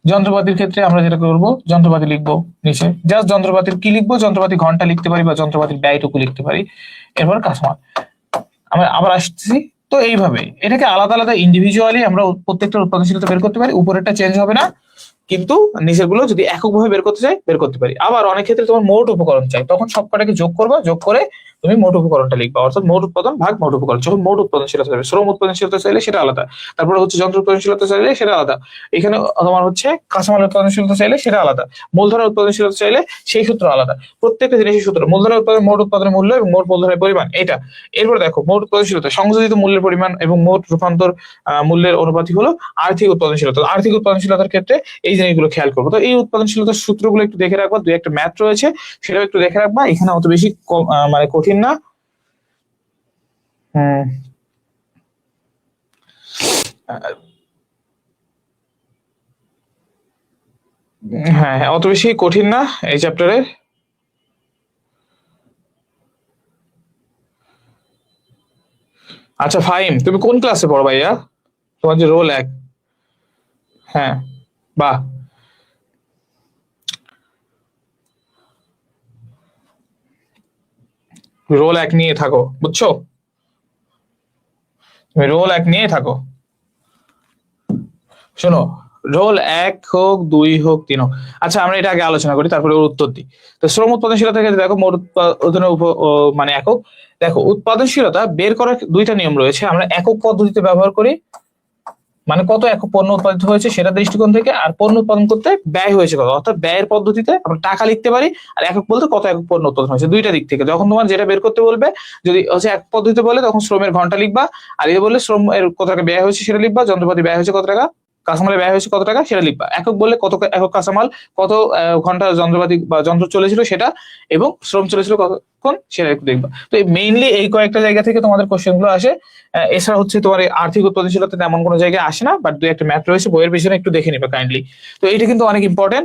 যন্ত্রপাতির ক্ষেত্রে আমরা যেটা করবো, যন্ত্রপাতি লিখবো নিচে, জাস্ট যন্ত্রপাতির কি লিখবো, যন্ত্রপাতি ঘন্টা লিখতে পারি বা যন্ত্রপাতির ব্যয়টুকু লিখতে পারি। এরপর কাঁচামাল, আমরা আবার আসছি। তো এইভাবে এটাকে আলাদা আলাদা ইন্ডিভিজুয়ালি আমরা প্রত্যেকটা উৎপাদনশীলতা বের করতে পারি, উপরেরটা চেঞ্জ হবে না কিন্তু নিচের গুলো যদি এককভাবে বের করতে চাই বের করতে পারি। আবার অনেক ক্ষেত্রে তোমার মোট উপকরণ চাই, তখন সবকটাকে যোগ করবা, যোগ করে তুমি মোট উপকরণটা লিখবা, অর্থাৎ মোট উৎপাদন ভাগ মোট উপকরণ। যখন মোট উৎপাদনশীলতা চাইবে, শ্রম উৎপাদনশীলতা চাইলে সেটা আলাদা, তারপরে হচ্ছে যন্ত্র উৎপাদনশীলতা চাইলে সেটা আলাদা, এখানে তোমার হচ্ছে কাঁচামাল উৎপাদনশীলতা চাইলে সেটা আলাদা, মূলধনের উৎপাদনশীলতা চাইলে সেই সূত্র আলাদা। প্রত্যেকটা জিনিসের সূত্র, মূলধনের উৎপাদন মোট উৎপাদনের মূল্য এবং মোট মূলধনের পরিমাণ এটা। এরপর দেখো মোট উৎপাদনশীলতা সংযোজিত মূল্যের পরিমাণ এবং মোট রূপান্তর মূল্যের অনুপাতই হলো আর্থিক উৎপাদনশীলতা। আর্থিক উৎপাদনশীলতার ক্ষেত্রে এই জিনিসগুলো খেয়াল করবো। তো এই উৎপাদনশীলতার সূত্রগুলো একটু দেখে রাখবা, দুই একটা ম্যাথ রয়েছে সেটাও একটু দেখে রাখবা, এখানে অত বেশি মানে কঠিন না। হুম, হ্যাঁ হ্যাঁ, অত বেশি কঠিন না এই চ্যাপ্টারের। আচ্ছা ফাহিম, তুমি কোন ক্লাসে পড়ো ভাইয়া? তোমার যে রোল এক। হ্যাঁ, বাহ। রোল এক নিয়ে থাকো, বুঝছো? তুমি রোল এক নিয়ে থাকো। শোনো, রোল এক হোক, দুই হোক, তিন হোক, আচ্ছা আমরা এটা আগে আলোচনা করি তারপরে ওর উত্তর দিই। তো শ্রম উৎপাদনশীলতা ক্ষেত্রে দেখো মোট উৎপাদনের মানে একক। দেখো উৎপাদনশীলতা বের করার দুইটা নিয়ম রয়েছে, আমরা একক পদ্ধতিতে ব্যবহার করি, মানে কত একক পণ্য উৎপাদিত হয়েছে সেটা দৃষ্টিকোণ থেকে, আর পণ্য উৎপাদন করতে ব্যয় হয়েছে কত, অর্থাৎ ব্যয়ের পদ্ধতিতে আমরা টাকা লিখতে পারি, আর একক বলতে কত একক পণ্য উৎপাদন হয়েছে, দুইটা দিক থেকে। যখন তোমার যেটা বের করতে বলবে, যদি হচ্ছে এক পদ্ধতিতে বলে তখন শ্রমের ঘন্টা লিখবা, আর এ বললে শ্রম এর কত টাকা ব্যয় হয়েছে সেটা লিখবা, যন্ত্রপাতি ব্যয় হয়েছে কত টাকা, কাঁচামালে ব্যয় হয়েছে কত টাকা সেটা লিখবা। একক বললে কত একক কাঁচামাল, কত ঘন্টা যন্ত্রপাতি বা যন্ত্র চলেছিল সেটা, এবং শ্রম চলেছিল কতক্ষণ সেটা একটু দেখবা। তো মেইনলি এই কয়েকটা জায়গা থেকে তোমাদের কোশ্চেন গুলো আসে। এছাড়া হচ্ছে তোমার এই আর্থিক উৎপাদনশীলতা তেমন কোনো জায়গায় আসে না, বাট দুই একটা ম্যাথ রয়েছে বইয়ের পিছনে, একটু দেখে নিবা কাইন্ডলি। তো এইটা কিন্তু অনেক ইম্পর্টেন্ট।